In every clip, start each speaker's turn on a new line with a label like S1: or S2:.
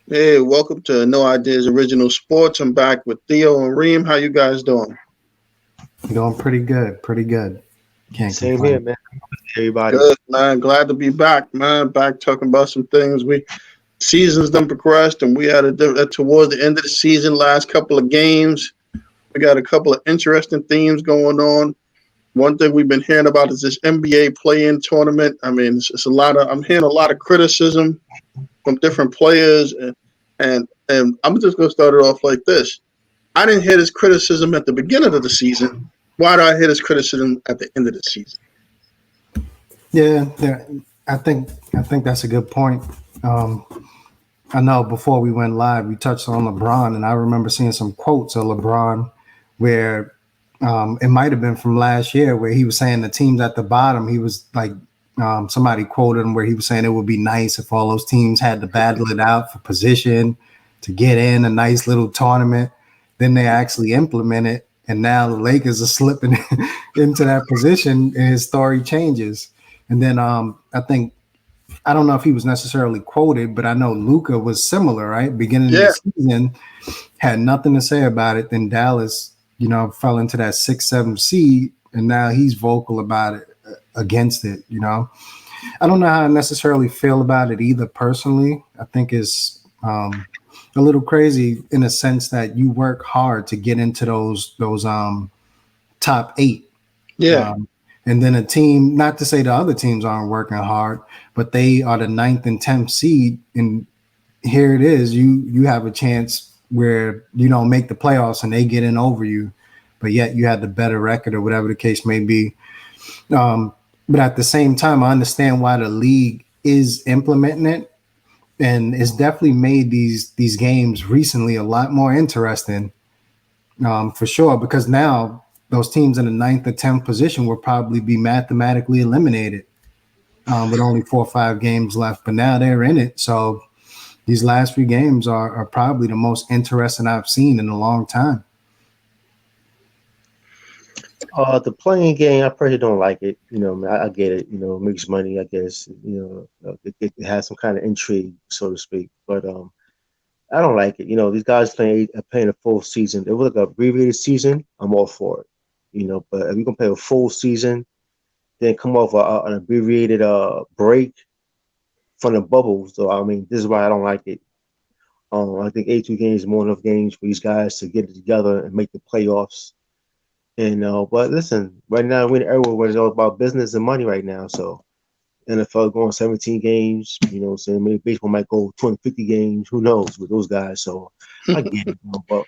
S1: Hey, welcome to No Ideas Original Sports. I'm back with Theo and Reem. How you guys doing?
S2: Doing pretty good, pretty good. Can't
S3: Same here,
S2: complain.
S3: man. Everybody.
S1: Good, man. Glad to be back, man. Back talking about some things. We seasons done progressed, and we had towards the end of the season, last couple of games. We got a couple of interesting themes going on. One thing we've been hearing about is this NBA play-in tournament. I mean, it's a lot of. I'm hearing a lot of criticism from different players, and I'm just gonna start it off like this. I didn't hear this criticism at the beginning of the season. Why do I hear this criticism at the end of the season?
S2: Yeah, I think that's a good point. Um, I know before we went live, we touched on LeBron, and I remember seeing some quotes of LeBron where it might have been from last year, where he was saying the teams at the bottom. He was like, somebody quoted him where he was saying it would be nice if all those teams had to battle it out for position to get in a nice little tournament. Then they actually implement it, and now the Lakers are slipping into that position, and his story changes. And then I think I don't know if he was necessarily quoted, but I know Luca was similar, right? Beginning of the
S1: Yeah,
S2: season, had nothing to say about it. Then Dallas, fell into that 6, 7 seed, and now he's vocal about it, against it. I don't know how I necessarily feel about it either. Personally, I think it's a little crazy in a sense that you work hard to get into those top eight.
S1: yeah.
S2: Um, and then a team, not to say the other teams aren't working hard, but they are the ninth and 10th seed. And here it is. You have a chance where you don't make the playoffs and they get in over you, but yet you had the better record or whatever the case may be. Um, but at the same time, I understand why the league is implementing it, and it's definitely made these games recently a lot more interesting, for sure. Because now those teams in the ninth or 10th position will probably be mathematically eliminated, with only 4 or 5 games left. But now they're in it, so these last few games are probably the most interesting I've seen in a long time.
S3: The playing game, I personally don't like it. I get it. It makes money, I guess. It has some kind of intrigue, so to speak. But I don't like it. These guys playing a full season. If it was like an abbreviated season, I'm all for it. But if you're gonna play a full season, then come off an abbreviated break from the bubble. So I mean, this is why I don't like it. I think 82 games is more enough games for these guys to get it together and make the playoffs. And but listen, right now we're in an era where it's all about business and money right now. So NFL going 17 games, saying maybe baseball might go 250 games. Who knows with those guys? So I get it. But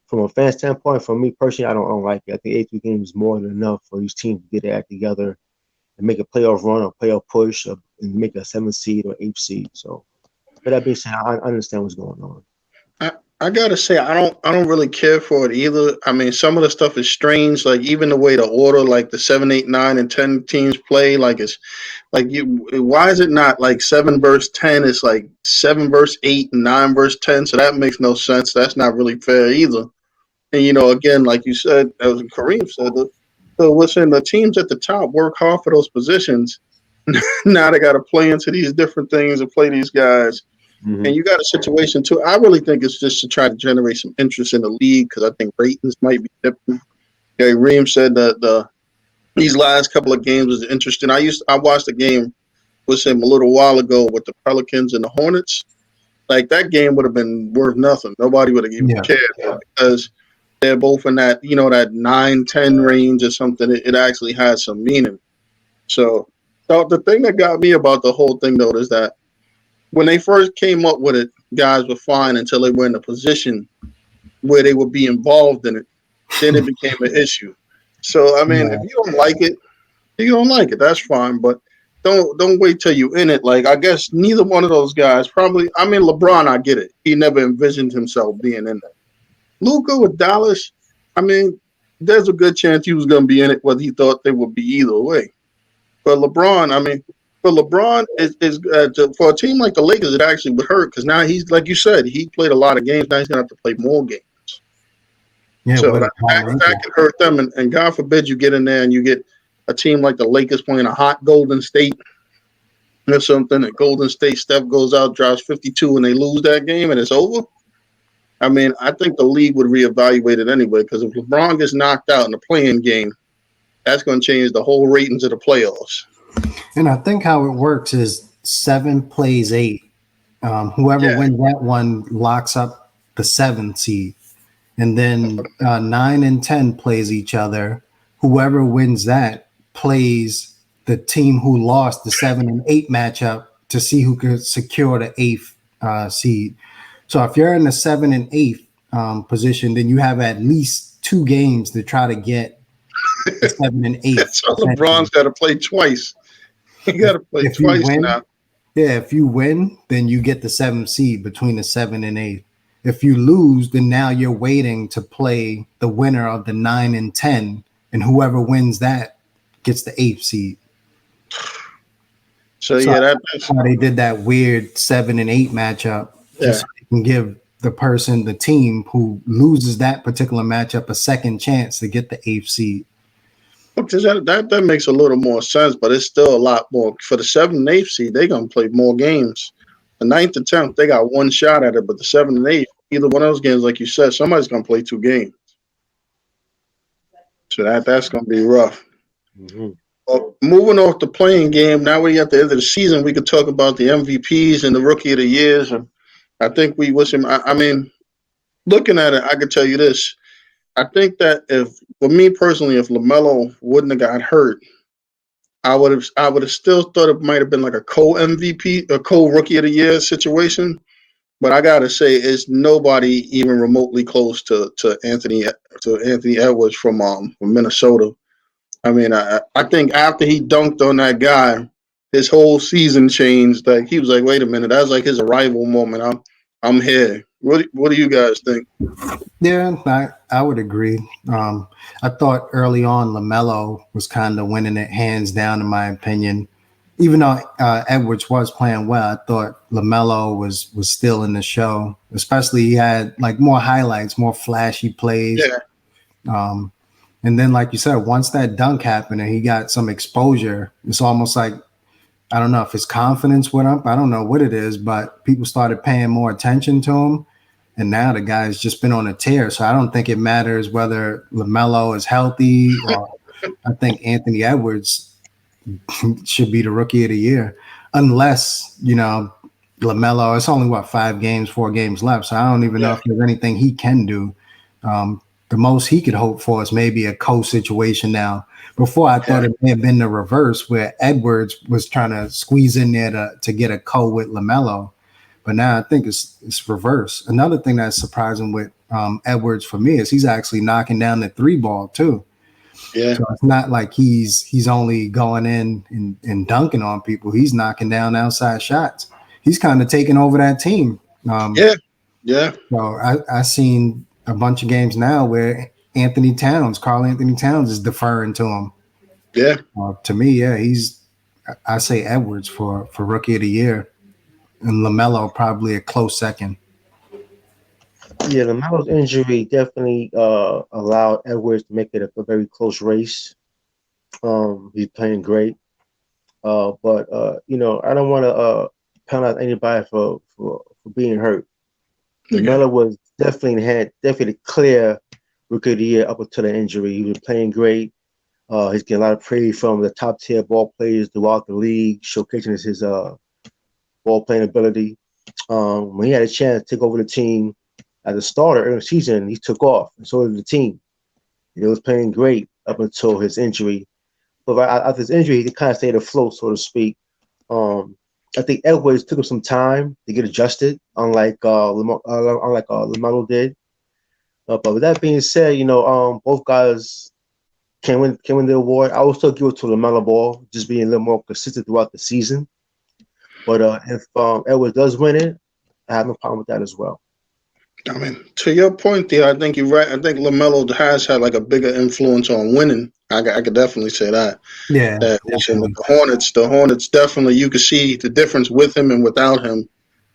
S3: from a fan standpoint, for me personally, I don't like it. I think 82 games is more than enough for these teams to get their act together and make a playoff run or playoff push and make a 7th seed or 8th seed. So, but that being said, I understand what's going on.
S1: I, I gotta say I don't really care for it either. I mean, some of the stuff is strange, like even the way the order, like the 7, 8, 9, and 10 teams play, like it's like you. Why is it not like 7 versus 10? It's like 7 versus 8 and 9 versus 10. So that makes no sense. That's not really fair either. And again, like you said, as Kareem said, listen, the teams at the top work hard for those positions. Now they got to play into these different things and play these guys.
S3: Hmm.
S1: And you got a situation too. I really think it's just to try to generate some interest in the league because I think ratings might be dipping. Yeah, Reem said that these last couple of games was interesting. I watched a game with him a little while ago with the Pelicans and the Hornets. Like that game would have been worth nothing. Nobody would have even
S2: Yeah,
S1: cared, but because they're both in that 9, 10 range or something. It actually has some meaning. So the thing that got me about the whole thing though is that when they first came up with it, guys were fine until they were in a position where they would be involved in it. Then it became an issue. So I mean, if
S2: yeah,
S1: you don't like it, you don't like it. That's fine, but don't wait till you in it. Like I guess neither one of those guys probably. I mean, LeBron, I get it. He never envisioned himself being in there. Luca with Dallas, I mean, there's a good chance he was going to be in it, whether he thought they would be either way. But LeBron, I mean, for LeBron for a team like the Lakers, it actually would hurt because now he's like you said, he played a lot of games. Now he's gonna have to play more games,
S2: yeah.
S1: so
S2: With a
S1: that
S2: torn
S1: that
S2: ankle.
S1: could hurt them. And God forbid you get in there and you get a team like the Lakers playing a hot Golden State. There's something that Golden State Steph goes out, drops 52, and they lose that game, and it's over. I mean, I think the league would reevaluate it anyway, because if LeBron gets knocked out in the playing game, that's going to change the whole ratings of the playoffs.
S2: And I think how it works is 7 plays 8. Whoever wins that one locks up the 7th seed. And then 9 and 10 plays each other. Whoever wins that plays the team who lost the 7 and 8 matchup to see who could secure the 8th seed. So if you're in the 7 and 8th position, then you have at least 2 games to try to get the 7 and 8.
S1: So LeBron's got to play twice. He got to play twice now.
S2: Yeah, if you win, then you get the 7th seed between the 7 and 8. If you lose, then now you're waiting to play the winner of the 9 and 10, and whoever wins that gets the 8th seed.
S1: So yeah,
S2: that's why they did that weird 7 and 8 matchup. Just so they can give the team who loses that particular matchup a second chance to get the 8th seed.
S1: Because that makes a little more sense, but it's still a lot more. For the 7th and 8th seed, they're going to play more games. The 9th and 10th, they got one shot at it, but the 7th and 8th, either one of those games, like you said, somebody's going to play 2 games. So that's going to be rough.
S3: Mm-hmm.
S1: Well, moving off the playing game, now we're at the end of the season, we could talk about the MVPs and the Rookie of the Years. And I think we wish him. I mean, looking at it, I could tell you this. I think that for me personally, if LaMelo wouldn't have got hurt, I would have still thought it might have been like a co-MVP, a co-Rookie of the Year situation. But I gotta say, it's nobody even remotely close to Anthony Edwards from Minnesota. I mean, I think after he dunked on that guy, his whole season changed. Like he was like, wait a minute, that's like his arrival moment. I'm here. What do you guys think?
S2: Yeah, I would agree. I thought early on LaMelo was kind of winning it hands down, in my opinion. Even though Edwards was playing well, I thought LaMelo was still in the show. Especially he had like more highlights, more flashy plays.
S1: Yeah.
S2: And then, like you said, once that dunk happened and he got some exposure, it's almost like, I don't know if his confidence went up. I don't know what it is, but people started paying more attention to him. And now the guy's just been on a tear. So I don't think it matters whether LaMelo is healthy or I think Anthony Edwards should be the Rookie of the Year. Unless, LaMelo, it's only, 4 games left. So I don't even know if there's anything he can do. The most he could hope for is maybe a co-situation now. Before I thought it may have been the reverse where Edwards was trying to squeeze in there to get a co with LaMelo. But now I think it's reverse. Another thing that's surprising with Edwards for me is he's actually knocking down the 3 ball too.
S1: Yeah.
S2: So it's not like he's only going in and dunking on people. He's knocking down outside shots. He's kind of taking over that team.
S1: Yeah.
S2: So I seen a bunch of games now where Karl Anthony Towns is deferring to him.
S1: Yeah.
S2: To me, I say Edwards for Rookie of the Year. And LaMelo probably a close second.
S3: Yeah, LaMelo's injury definitely allowed Edwards to make it a very close race. He's playing great, but I don't want to pound out anybody for being hurt. LaMelo was definitely clear Rookie of the Year up until the injury. He was playing great. He's getting a lot of praise from the top tier ball players throughout the league, showcasing his ball playing ability. When he had a chance to take over the team as a starter in the season, he took off, and so did the team. He was playing great up until his injury. But after his injury, he kind of stayed afloat, so to speak. I think Edwards took him some time to get adjusted, unlike LaMelo did. But with that being said, both guys can win the award. I will still give it to LaMelo Ball, just being a little more consistent throughout the season. But if Edwards does win it, I have no problem with that as well.
S1: I mean, to your point, Theo, I think you're right. I think LaMelo has had like a bigger influence on winning. I could definitely say that.
S2: Yeah.
S1: The Hornets definitely, you could see the difference with him and without him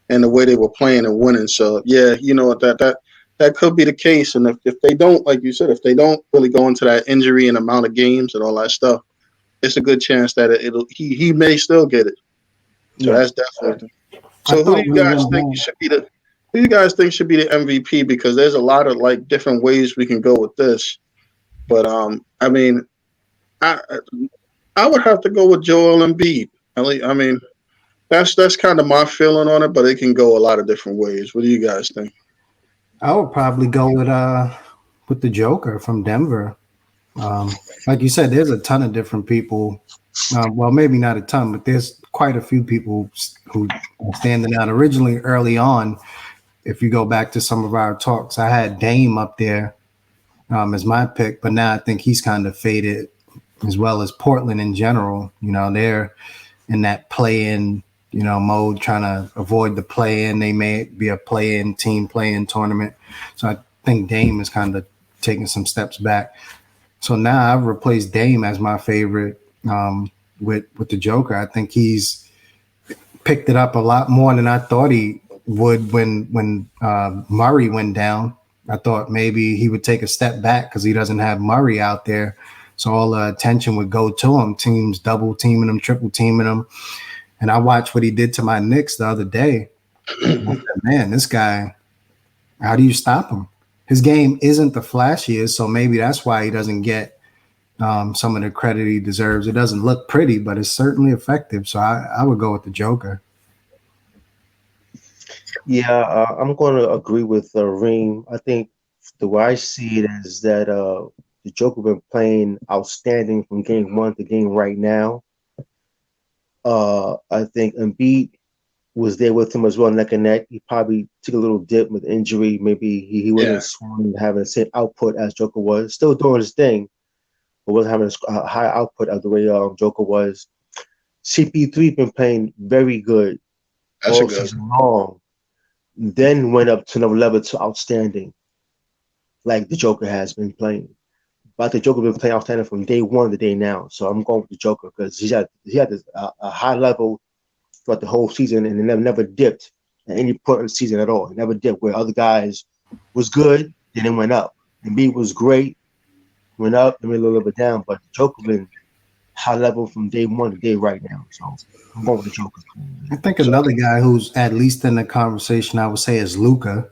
S1: and the way they were playing and winning. So, yeah, that could be the case. And if they don't, like you said, if they don't really go into that injury and amount of games and all that stuff, it's a good chance that he may still get it. So
S2: Yeah.
S1: that's definitely.
S2: I
S1: So who do
S2: thought
S1: you
S2: we
S1: guys
S2: went
S1: think
S2: down.
S1: should be the who you guys think should be the MVP? Because there's a lot of like different ways we can go with this. But I mean, I I would have to go with Joel Embiid. I mean, that's kind of my feeling on it, but it can go a lot of different ways. What do you guys think?
S2: I would probably go with the Joker from Denver. Like you said, there's a ton of different people. Well, maybe not a ton, but there's quite a few people who are standing out. Originally, early on, if you go back to some of our talks, I had Dame up there as my pick, but now I think he's kind of faded, as well as Portland in general. You know, they're in that play-in, mode, trying to avoid the play-in. They may be a play-in team, play-in tournament. So I think Dame is kind of taking some steps back. So now I've replaced Dame as my favorite with the Joker. I think he's picked it up a lot more than I thought he would when Murray went down. I thought maybe he would take a step back because he doesn't have Murray out there. So all the attention would go to him. Teams double teaming him, triple teaming him. And I watched what he did to my Knicks the other day. And I said, man, this guy, how do you stop him? His game isn't the flashiest, so maybe that's why he doesn't get some of the credit he deserves. It doesn't look pretty, but it's certainly effective. So I would go with the Joker.
S3: Yeah, I'm going to agree with Reem. I think the way I see it is that the Joker been playing outstanding from game one to game right now. I think Embiid was there with him as well, neck and neck. He probably took a little dip with injury. Maybe he wasn't
S1: Yeah,
S3: swung having the same output as Joker was. Still doing his thing, but wasn't having a high output of the way Joker was. CP3 been playing very good
S1: that's a
S3: all
S1: good.
S3: season long. Then went up to another level to outstanding, like the Joker has been playing. But the Joker been playing outstanding from day one to day now. So I'm going with the Joker because he had a high level throughout the whole season and never dipped at any point in the season at all. He never dipped where other guys was good, then it went up. And B was great, went up, and went a little bit down. But the Joker been high level from day one to day right now. So I'm going with the Joker.
S2: I think
S1: So
S2: another guy who's at least in the conversation, I would say, is Luka.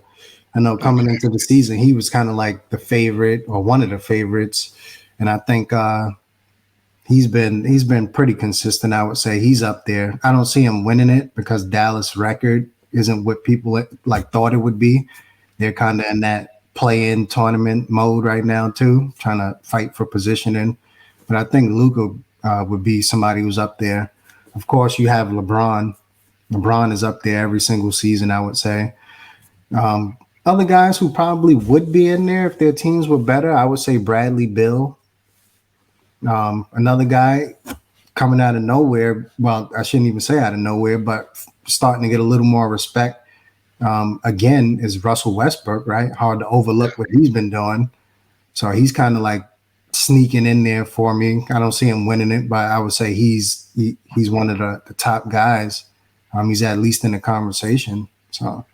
S2: I know coming into the season, he was kind of like the favorite or one of the favorites, and I think he's been pretty consistent. I would say he's up there. I don't see him winning it because Dallas record isn't what people like thought it would be. They're kind of in that play-in tournament mode right now too, trying to fight for positioning. But I think Luka would be somebody who's up there. Of course, you have LeBron. LeBron is up there every single season, I would say. Other guys who probably would be in there if their teams were better, I would say Bradley Beal. Another guy coming out of nowhere. Well, I shouldn't even say out of nowhere, but starting to get a little more respect. Again, is Russell Westbrook, right? Hard to overlook what he's been doing. So he's kind of like sneaking in there for me. I don't see him winning it, but I would say he's one of the top guys. He's at least in the conversation. So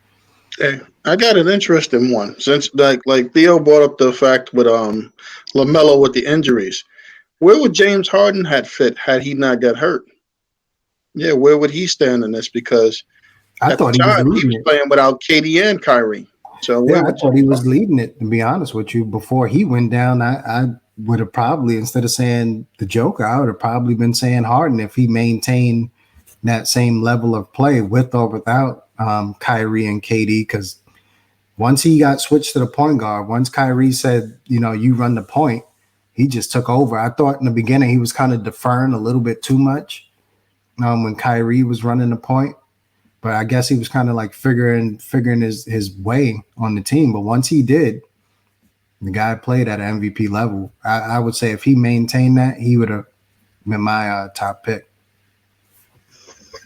S1: hey, I got an interesting one since like Theo brought up the fact with Lamelo with the injuries. Where would James Harden had fit had he not got hurt? Yeah, where would he stand in this? Because
S2: I
S1: at the
S2: thought he was
S1: time he
S2: leading
S1: was
S2: it.
S1: playing without KD and Kyrie. So
S2: Yeah,
S1: where
S2: I
S1: would
S2: thought he
S1: James
S2: was
S1: Harden?
S2: leading it, to be honest with you. Before he went down, I would have probably, instead of saying the Joker, I would have probably been saying Harden if he maintained that same level of play with or without Kyrie and KD. Because once he got switched to the point guard, once Kyrie said, you run the point, he just took over. I thought in the beginning he was kind of deferring a little bit too much when Kyrie was running the point. But I guess he was kind of like figuring his way on the team. But once he did, the guy played at an MVP level. I would say if he maintained that, he would have been my top pick.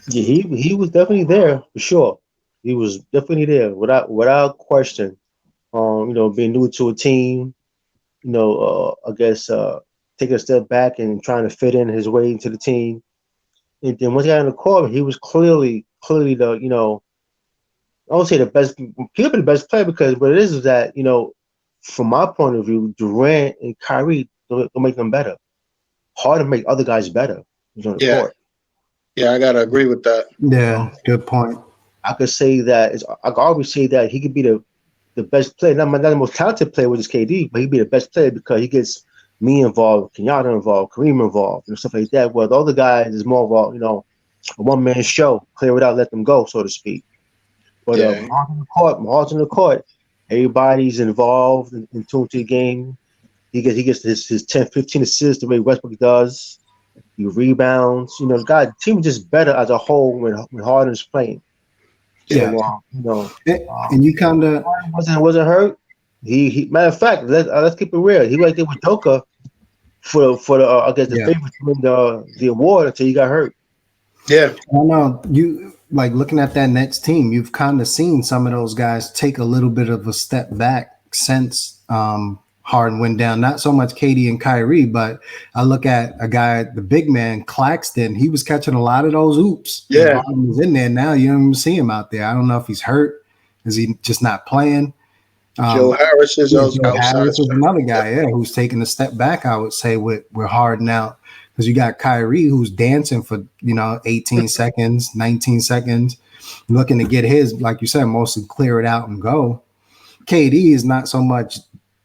S3: Yeah, he was definitely there for sure. He was definitely there without question. Being new to a team, I guess taking a step back and trying to fit in his way into the team. And then once he got in the court, he was clearly the I would say the best. He could be the best player because what it is that from my point of view, Durant and Kyrie don't make them better. Harden make other guys better on the
S1: Yeah,
S3: court.
S1: Yeah, I gotta agree with that.
S2: Yeah, good point.
S3: I could say that I could always say that he could be the best player, not the most talented player with his KD, but he'd be the best player because he gets me involved, Kenyatta involved, Kareem involved, and stuff like that. Well, the other guys is more of a one-man show, clear it out, let them go, so to speak. But
S1: Yeah.
S3: Mahar's on the court, everybody's involved in tune to the game. He gets his 10, 15 assists the way Westbrook does. He rebounds. The team is just better as a whole when Harden's playing.
S2: Yeah.
S3: So,
S2: and you kind of
S3: wasn't hurt. He matter of fact, let's keep it real. He right there with Doka for the I guess the favorite to win the award until he got hurt.
S1: Yeah.
S2: I know you like looking at that Nets team. You've kind of seen some of those guys take a little bit of a step back since Harden went down. Not so much KD and Kyrie, but I look at a guy, the big man Claxton. He was catching a lot of those oops.
S1: Yeah,
S2: Harden was in there. Now you don't even see him out there. I don't know if he's hurt. Is he just not playing?
S1: Joe Harris is outside.
S2: Harris is another guy, who's taking a step back. I would say with Harden out. Because you got Kyrie who's dancing for 18 seconds, 19 seconds, looking to get his, like you said, mostly clear it out and go. KD is not so much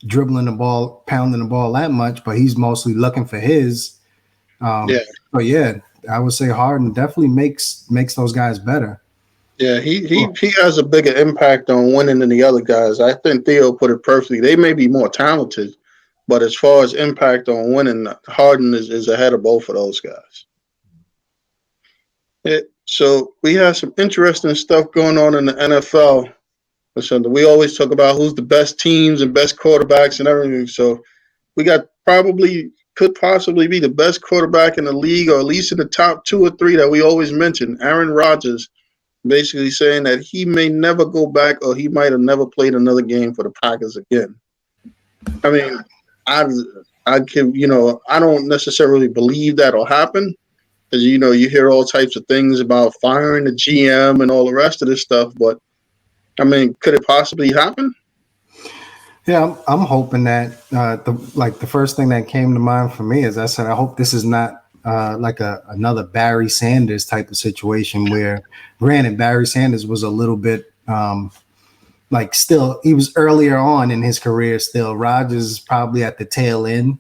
S2: dribbling the ball, pounding the ball that much, but he's mostly looking for his. But yeah, I would say Harden definitely makes those guys better.
S1: Yeah, he has a bigger impact on winning than the other guys. I think Theo put it perfectly. They may be more talented, but as far as impact on winning, Harden is ahead of both of those guys. So we have some interesting stuff going on in the NFL. So we always talk about who's the best teams and best quarterbacks and everything. So we could possibly be the best quarterback in the league, or at least in the top 2 or 3 that we always mention. Aaron Rodgers basically saying that he may never go back, or he might have never played another game for the Packers again. I mean, I don't necessarily believe that'll happen, because you hear all types of things about firing the GM and all the rest of this stuff. But I mean, could it possibly happen?
S2: Yeah, I'm hoping that the first thing that came to mind for me is I said I hope this is not like another Barry Sanders type of situation where, granted, Barry Sanders was a little bit still he was earlier on in his career still. Rodgers is probably at the tail end,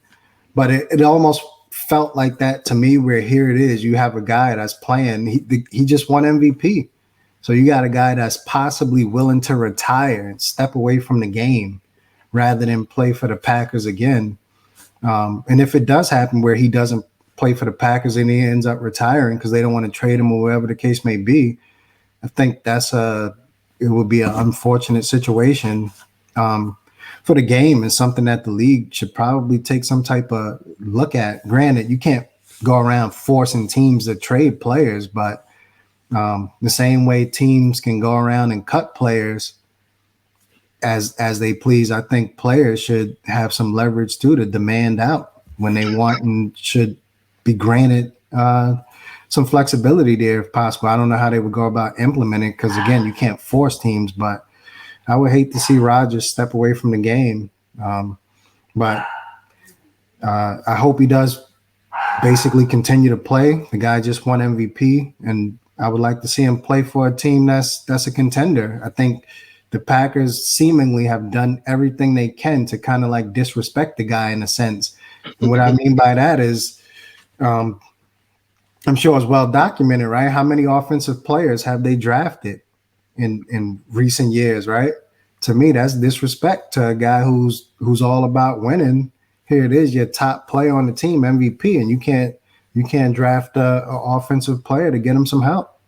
S2: but it almost felt like that to me, where here it is, you have a guy that's playing, he just won MVP. So you got a guy that's possibly willing to retire and step away from the game rather than play for the Packers again. And if it does happen where he doesn't play for the Packers and he ends up retiring because they don't want to trade him or whatever the case may be, I think it would be an unfortunate situation for the game, and something that the league should probably take some type of look at. Granted, you can't go around forcing teams to trade players, but the same way teams can go around and cut players as they please, I think players should have some leverage too to demand out when they want, and should be granted some flexibility there if possible. I don't know how they would go about implementing, because again, you can't force teams, but I would hate to see Rodgers step away from the game. But I hope he does basically continue to play. The guy just won MVP, and I would like to see him play for a team that's a contender. I think the Packers seemingly have done everything they can to kind of like disrespect the guy in a sense. And what I mean by that is, I'm sure it's well documented, right? How many offensive players have they drafted in recent years, right? To me, that's disrespect to a guy who's all about winning. Here it is, your top player on the team, MVP, and you can't draft an offensive player to get him some help.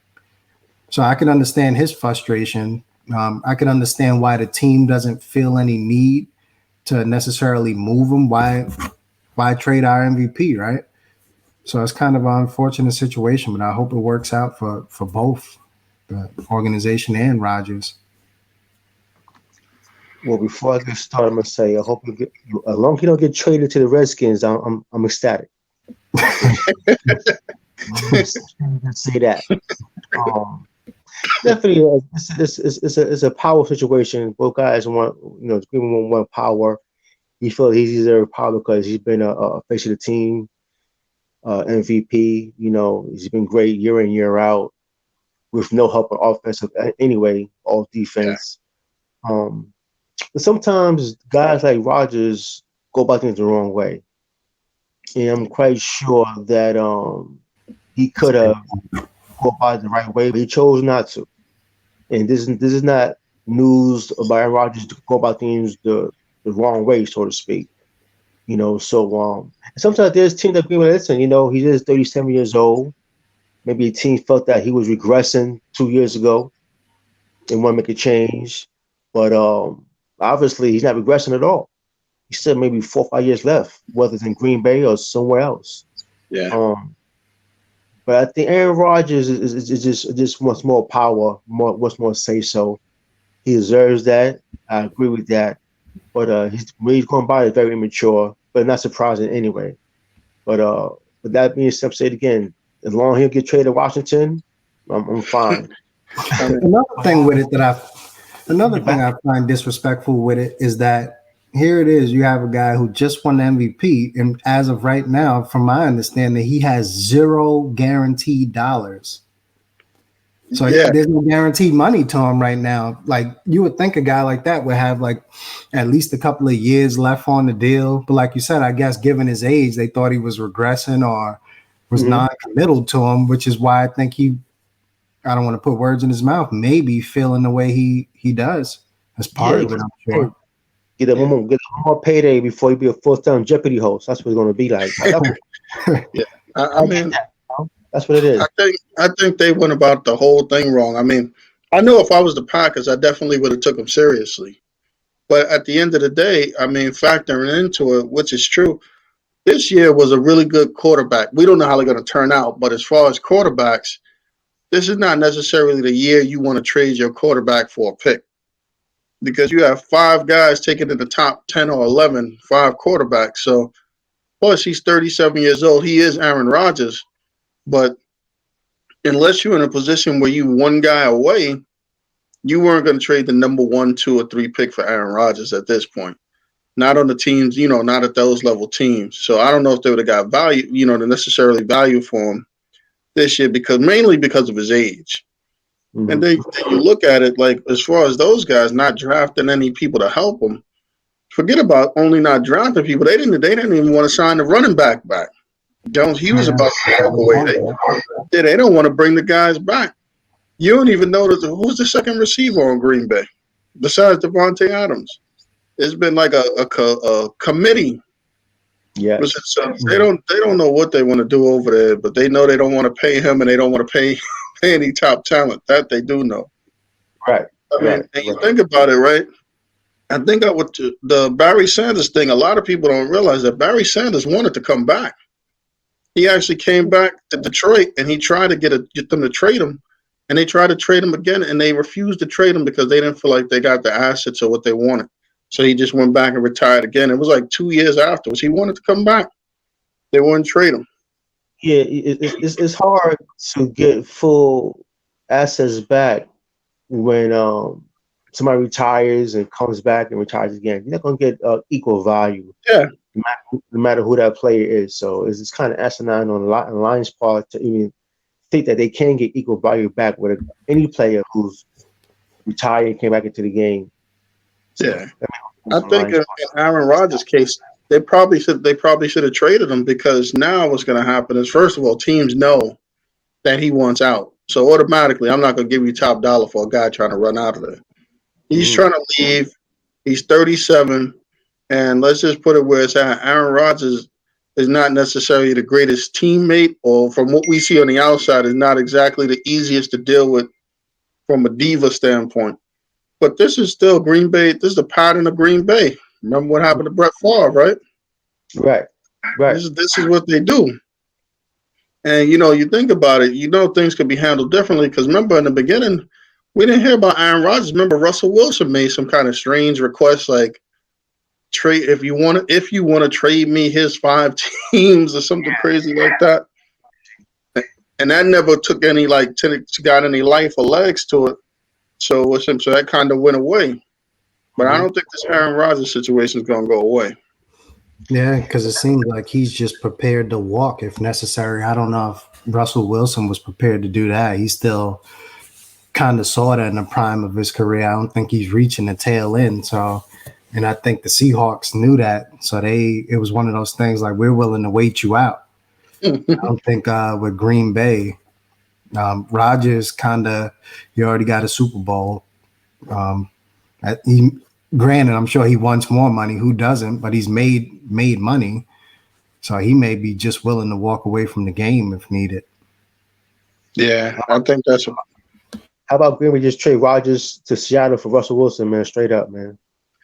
S2: So I can understand his frustration. I can understand why the team doesn't feel any need to necessarily move him. Why trade our MVP, right? So it's kind of an unfortunate situation, but I hope it works out for both the organization and Rodgers.
S3: Well, before I get started, I'm gonna say I hope as long as you don't get traded to the Redskins, I'm ecstatic. Say that. Definitely, it's a power situation. Both guys want, giving one power. He feels he deserves power because he's been a face of the team. MVP. You know, he's been great year in, year out with no help on offensive anyway, all defense. But sometimes guys like Rodgers go about things the wrong way. And I'm quite sure that he could have go about it the right way, but he chose not to. And this is not news about Aaron Rodgers to go about things the wrong way, so to speak. You know, so sometimes there's teams that be like, listen, you know, he is 37 years old. Maybe a team felt that he was regressing 2 years ago and want to make a change. But obviously he's not regressing at all. He still maybe 4 or 5 years left, whether it's in Green Bay or somewhere else.
S1: Yeah.
S3: But I think Aaron Rodgers is just wants more power, wants more say so. He deserves that. I agree with that. But he's going by is very immature, but not surprising anyway. But that being said, say it again. As long as he'll get traded to Washington, I'm fine.
S2: Another thing I find disrespectful with it is that here it is. You have a guy who just won the MVP, and as of right now, from my understanding, he has zero guaranteed dollars. So there's no guaranteed money to him right now. Like you would think a guy like that would have like at least a couple of years left on the deal. But like you said, I guess given his age, they thought he was regressing or was non-committal to him, which is why I think I don't want to put words in his mouth, maybe feeling the way he does. That's part of it, I'm sure.
S3: Get a more payday before he be a full-time Jeopardy host. That's what it's going to be like.
S1: Yeah, I mean,
S3: that's what it is.
S1: I think they went about the whole thing wrong. I mean, I know if I was the Packers, I definitely would have took him seriously. But at the end of the day, I mean, factoring into it, which is true, this year was a really good quarterback. We don't know how they're going to turn out, but as far as quarterbacks, this is not necessarily the year you want to trade your quarterback for a pick. Because you have 5 guys taken in the top 10 or 11, 5 quarterbacks. So, plus he's 37 years old. He is Aaron Rodgers. But unless you're in a position where you one guy away, you weren't going to trade the number 1, 2, or 3 pick for Aaron Rodgers at this point. Not on the teams, not at those level teams. So I don't know if they would have got value, the necessarily value for him this year mainly because of his age. Mm-hmm. And then you look at it like as far as those guys not drafting any people to help them, forget about only not drafting people. They didn't even want to sign the running back. Jones, he was about to walk away. They don't want to bring the guys back. You don't even know who's the second receiver on Green Bay besides Devontae Adams. It's been like a committee.
S3: Yeah.
S1: So they don't know what they want to do over there, but they know they don't want to pay him and they don't want to pay any top talent. That they do know.
S3: Right.
S1: I mean, and you think about it, right? I think that with the Barry Sanders thing, a lot of people don't realize that Barry Sanders wanted to come back. He actually came back to Detroit and he tried to get them to trade him. And they tried to trade him again and they refused to trade him because they didn't feel like they got the assets or what they wanted. So he just went back and retired again. It was like 2 years afterwards. He wanted to come back. They wouldn't trade him.
S3: Yeah, it's hard to get full assets back when somebody retires and comes back and retires again. You're not going to get equal value.
S1: Yeah.
S3: No matter who that player is. So it's kind of asinine on the Lions' part to even think that they can get equal value back with any player who's retired and came back into the game. So,
S1: yeah. I think in Aaron Rodgers' case, they probably should have traded him because now what's going to happen is, first of all, teams know that he wants out. So automatically, I'm not going to give you top dollar for a guy trying to run out of there. He's trying to leave. He's 37. And let's just put it where it's at. Aaron Rodgers is not necessarily the greatest teammate, or from what we see on the outside, is not exactly the easiest to deal with from a diva standpoint. But this is still Green Bay. This is the pattern of Green Bay. Remember what happened to Brett Favre, right?
S3: Right.
S1: This is what they do. And, you think about it, things could be handled differently because remember in the beginning, we didn't hear about Aaron Rodgers. Remember Russell Wilson made some kind of strange request like, trade if you want to trade me his 5 teams or something crazy like that, and that never took any got any life or legs to it. So that kind of went away. But I don't think this Aaron Rodgers situation is going to go away.
S2: Yeah, because it seems like he's just prepared to walk if necessary. I don't know if Russell Wilson was prepared to do that. He's still kind of sort of in the prime of his career. I don't think he's reaching the tail end. So, and I think the Seahawks knew that. So it was one of those things like, we're willing to wait you out. I don't think with Green Bay, Rodgers kind of, he already got a Super Bowl. He, granted, I'm sure he wants more money. Who doesn't? But he's made money. So he may be just willing to walk away from the game if needed.
S1: Yeah, I think that's a
S3: How about Green Bay just trade Rodgers to Seattle for Russell Wilson, man? Straight up, man.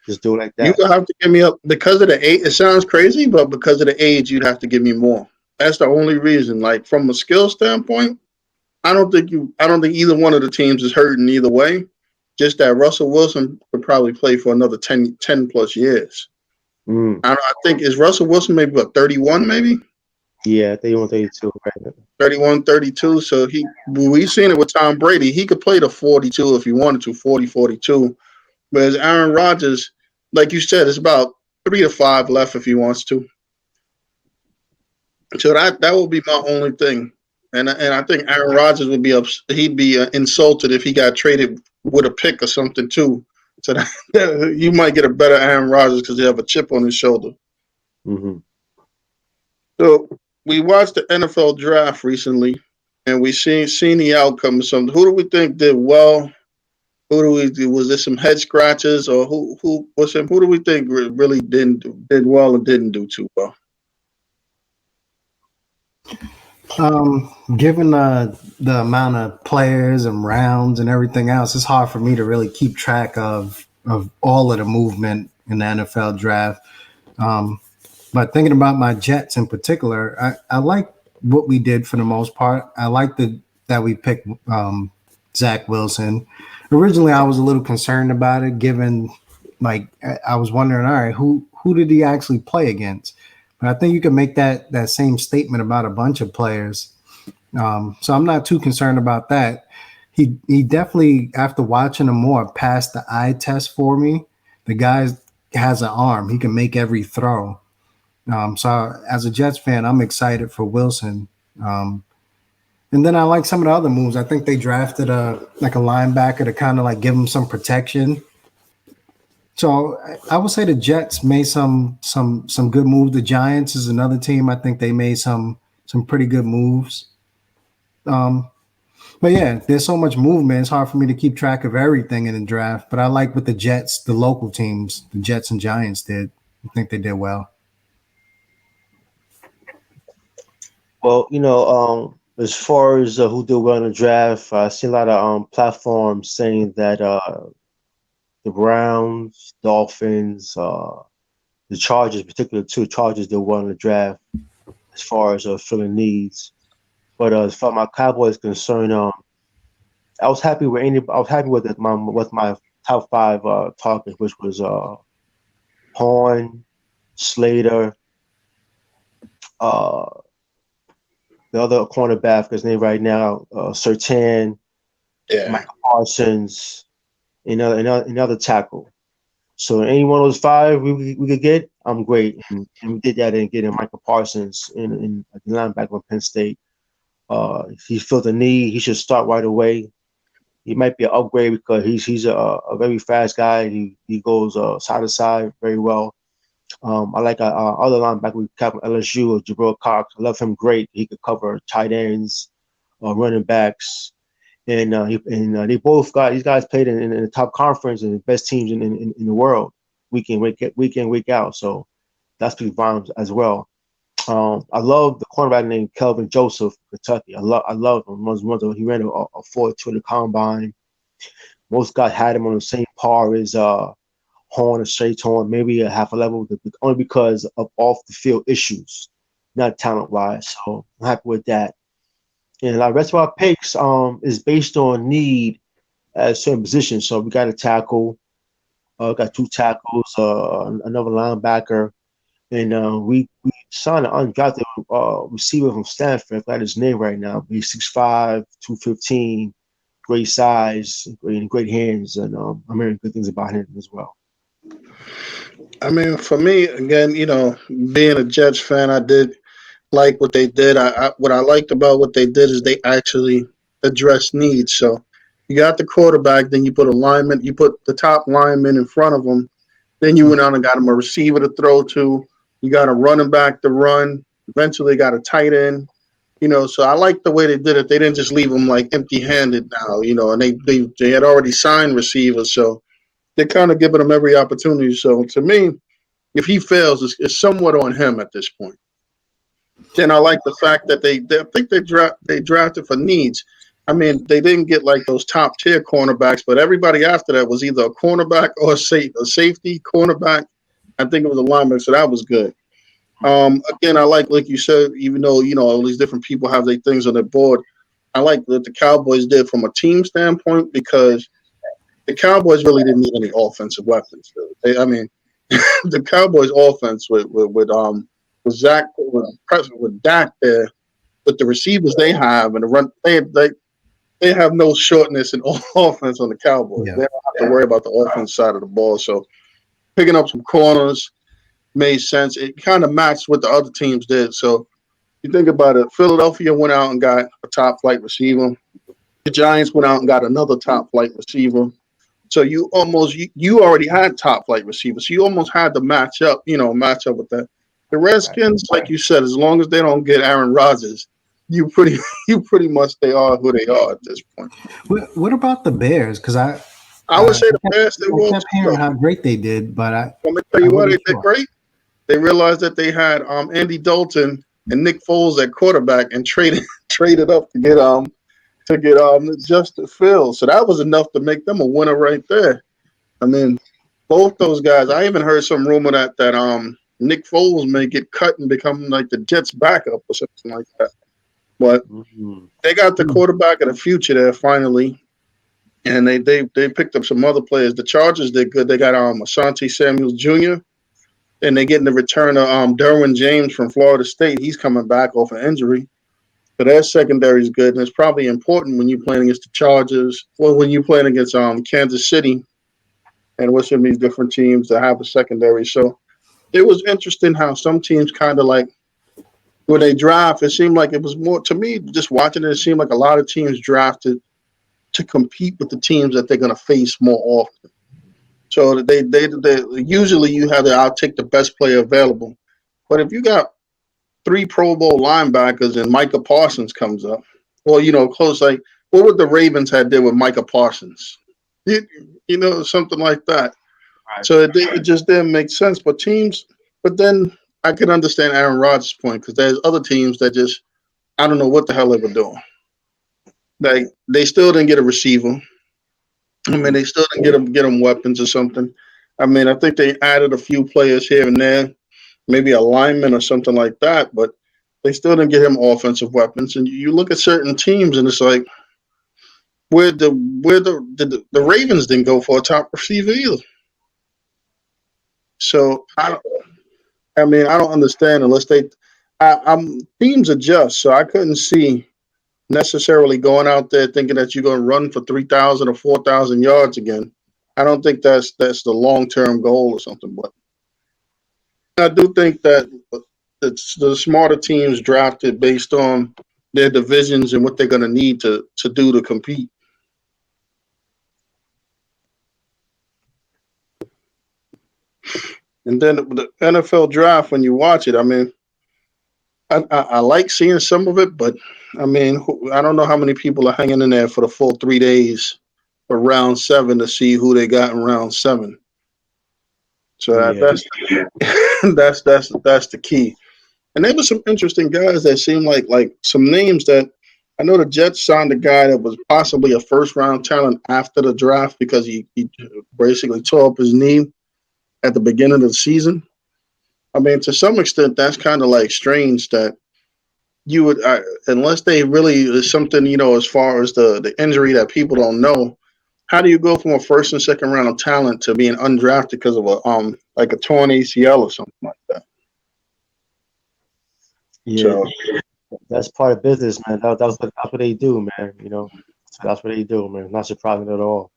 S3: Just do it like
S1: You
S3: that.
S1: would have to give me up because of the age. It sounds crazy, but because of the age, you'd have to give me more. That's the only reason. Like from a skill standpoint, I don't think either one of the teams is hurting either way. Just that Russell Wilson could probably play for another 10 plus years.
S3: Mm.
S1: I think is Russell Wilson maybe what 31 maybe
S3: Yeah, they want 32 right
S1: 31, 32. So we've seen it with Tom Brady. He could play to 42 if he wanted to, 40, 42. Whereas Aaron Rodgers, like you said, it's about 3 to 5 left if he wants to. So that would be my only thing. And I think Aaron Rodgers would be he'd be insulted if he got traded with a pick or something too. So that you might get a better Aaron Rodgers because he have a chip on his shoulder.
S3: Mm-hmm.
S1: So we watched the NFL draft recently, and we seen the outcome of something. Who do we think did well? Who do we do? Was there some head scratches, or who who do we think really did well and didn't do too well?
S2: Given the amount of players and rounds and everything else, it's hard for me to really keep track of all of the movement in the NFL draft. But thinking about my Jets in particular, I like what we did for the most part. I like that we picked Zach Wilson. Originally, I was a little concerned about it, given like I was wondering, all right, who did he actually play against? But I think you can make that same statement about a bunch of players. So I'm not too concerned about that. He definitely, after watching him more, passed the eye test for me. The guy has an arm; he can make every throw. So as a Jets fan, I'm excited for Wilson. And then I like some of the other moves. I think they drafted a linebacker to kind of like give him some protection. So I would say the Jets made some good moves. The Giants is another team. I think they made some pretty good moves. But yeah, there's so much movement. It's hard for me to keep track of everything in the draft. But I like what the Jets, the local teams, the Jets and Giants did. I think they did well.
S3: Well, as far as who did well in the draft, I see a lot of platforms saying that the Browns, Dolphins, the Chargers, particularly two Chargers did well in the draft as far as filling needs. But as far as my Cowboys concerned, I was happy with my top five targets, which was Horn, Slater, the other cornerback, his name right now, Surtain, Michael Parsons, another tackle. So any one of those five we could get, I'm great. And we did that and getting Michael Parsons in the linebacker from Penn State. If he felt the need, he should start right away. He might be an upgrade because he's a very fast guy. He goes side to side very well. I like our other linebacker we have from LSU, Jabril Cox. I love him great. He could cover tight ends, running backs, and they both got these guys played in the top conference and the best teams in the world week in week out. So that speaks volumes as well. I love the cornerback named Kelvin Joseph, Kentucky. I love him. He ran a 4.2 in the combine. Most guys had him on the same par as Horn or straight Horn, maybe a half a level, only because of off the field issues, not talent wise. So I'm happy with that. And the rest of our picks is based on need at certain positions. So we got a tackle, got two tackles, another linebacker, and we signed an undrafted receiver from Stanford. I forgot his name right now. He's 6'5", 215, great size, great hands, and I'm hearing good things about him as well.
S1: I mean, for me, again, being a Jets fan, I did like what they did. What I liked about what they did is they actually addressed needs. So you got the quarterback, then you put a lineman, you put the top lineman in front of him. Then you went on and got him a receiver to throw to. You got a running back to run. Eventually got a tight end. So I like the way they did it. They didn't just leave him like empty-handed now, and they had already signed receivers, so they're kind of giving him every opportunity. So to me, if he fails, it's somewhat on him at this point. Then I like the fact that I think they drafted for needs. I mean, they didn't get like those top tier cornerbacks, but everybody after that was either a cornerback or a safety cornerback. I think it was a linebacker, so that was good. Again, I like you said, even though all these different people have their things on their board, I like what the Cowboys did from a team standpoint because the Cowboys really didn't need any offensive weapons. I mean, the Cowboys' offense with Zach with Dak there, with the receivers they have and the run, they have no shortness in offense on the Cowboys.
S2: Yeah.
S1: They don't have to worry about the offense side of the ball. So picking up some corners made sense. It kind of matched what the other teams did. So you think about it, Philadelphia went out and got a top flight receiver. The Giants went out and got another top flight receiver. So you already had top flight receivers. So you almost had to match up with that. The Redskins, like you said, as long as they don't get Aaron Rodgers, you pretty much they are who they are at this point.
S2: What about the Bears? Because
S1: I would say the Bears they
S2: I
S1: will
S2: kept
S1: too.
S2: hearing how great they did, but
S1: I'm gonna tell
S2: I
S1: you what, they
S2: wasn't
S1: did
S2: sure.
S1: great. They realized that they had Andy Dalton and Nick Foles at quarterback and traded up to get Justin Fields. So that was enough to make them a winner right there. I mean, both those guys. I even heard some rumor that Nick Foles may get cut and become like the Jets backup or something like that. But they got the quarterback of the future there finally, and they picked up some other players. The Chargers did good. They got Asante Samuel Jr. and they getting the return of Derwin James from Florida State. He's coming back off an injury. So their secondary is good, and it's probably important when you're playing against the Chargers or when you're playing against Kansas City and with some of these different teams that have a secondary. So it was interesting how some teams kind of like when they draft, it seemed like it was more to me just watching it. It seemed like a lot of teams drafted to compete with the teams that they're going to face more often. So they usually you have I'll take the best player available, but if you got three Pro Bowl linebackers and Micah Parsons comes up, well, close like what would the Ravens had did with Micah Parsons? Something like that. So it just didn't make sense. But then I can understand Aaron Rodgers' point because there's other teams that just I don't know what the hell they were doing. Like they still didn't get a receiver. I mean, they still didn't get them weapons or something. I mean, I think they added a few players here and there, maybe a lineman or something like that, but they still didn't get him offensive weapons. And you look at certain teams, and it's like the Ravens didn't go for a top receiver either. So I mean, I don't understand unless teams adjust. So I couldn't see necessarily going out there thinking that you're going to run for 3,000 or 4,000 yards again. I don't think that's the long-term goal or something. But I do think that the smarter teams drafted based on their divisions and what they're going to need to do to compete. And then the NFL draft, when you watch it, I mean, I like seeing some of it, but I mean, I don't know how many people are hanging in there for the full 3 days for round 7 to see who they got in round 7. So that's that's the key. And there were some interesting guys that seemed like some names that I know the Jets signed a guy that was possibly a first round talent after the draft because he basically tore up his knee at the beginning of the season. I mean, to some extent, that's kind of like strange that you would, unless they really is something, as far as the injury that people don't know. How do you go from a first and second round of talent to being undrafted because of like a torn ACL or something like that?
S3: Yeah, that's part of business, man. That's what they do, man. So that's what they do, man. Not surprising at all.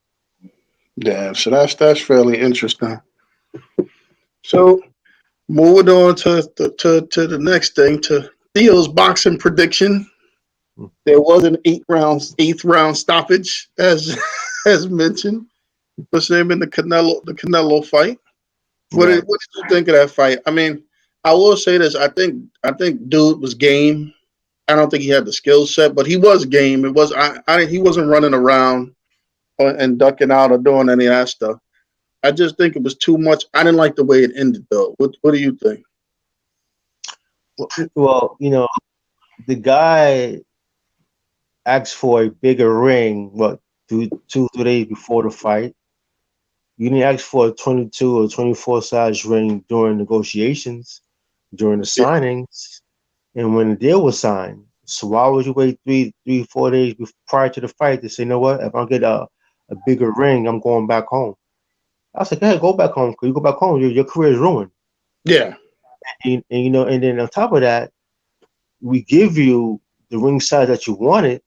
S1: Yeah, so that's fairly interesting. So moving on to the next thing, to Theo's boxing prediction. There was an eighth round stoppage, as as mentioned, for him in the Canelo fight.
S3: Right.
S1: What did you think of that fight? I mean, I will say this. I think dude was game. I don't think he had the skill set, but he was game. It was he wasn't running around and ducking out or doing any of that stuff. I just think it was too much. I didn't like the way it ended, though. What do you think?
S3: Well, the guy asked for a bigger ring. What, 2 days before the fight? You didn't ask for a 22 or 24 size ring during negotiations, during the signings, and when the deal was signed. So why would you wait 4 days prior to the fight to say, you know what? If I get a bigger ring, I'm going back home. I was like, hey, go back home. Because you go back home, your career is ruined.
S1: Yeah.
S3: And then on top of that, we give you the ring size that you wanted,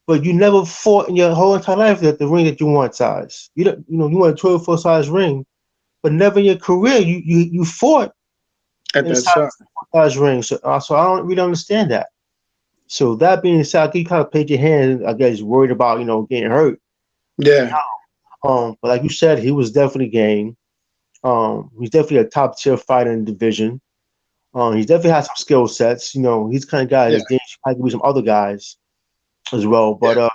S3: but you never fought in your whole entire life that the ring that you want size. You want a 12-foot size ring, but never in your career you fought
S1: At that
S3: size ring. So I don't really understand that. So that being said, you kind of played your hand, I guess, worried about getting hurt.
S1: Yeah.
S3: But like you said, he was definitely game. He's definitely a top tier fighter in the division. He definitely has some skill sets. He's the kind of guy that's dangerous. Probably could be some other guys as well. But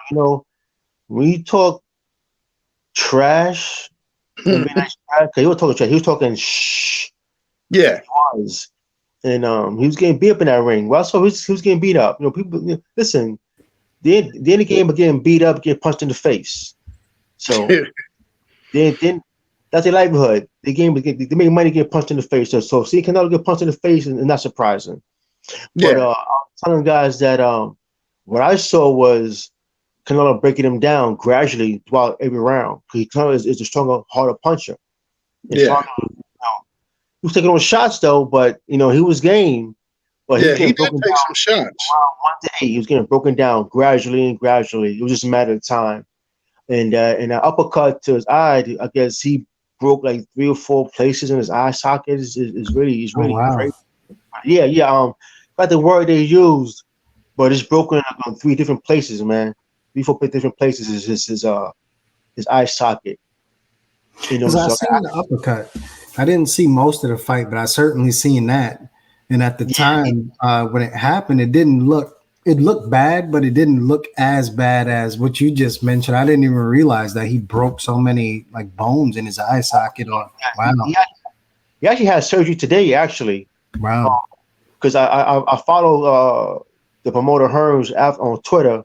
S3: when you talk trash, he was talking trash. He was talking shh.
S1: Yeah.
S3: He was. And he was getting beat up in that ring. Well, so he was getting beat up. People listen. The end of the game of getting beat up, getting punched in the face. So then that's their livelihood. They make money getting punched in the face. So seeing Canelo get punched in the face is not surprising. But I'm telling guys that what I saw was Canelo breaking him down gradually throughout every round. Because Canelo is a stronger, harder puncher. And finally, he was taking on shots though, but he was game. But
S1: he did take some shots.
S3: One day he was getting broken down gradually. It was just a matter of time. And an uppercut to his eye, I guess he broke like 3 or 4 places in his eye socket. Is really crazy. Yeah. Got the word they used, but it's broken on 3 different places, man. 3, 4 different places is his eye socket.
S2: I seen the uppercut. I didn't see most of the fight, but I certainly seen that. And at the time when it happened, it looked bad, but it didn't look as bad as what you just mentioned. I didn't even realize that he broke so many like bones in his eye socket. Wow.
S3: He actually had surgery today, actually.
S2: Wow.
S3: Because I follow the promoter Hearns on Twitter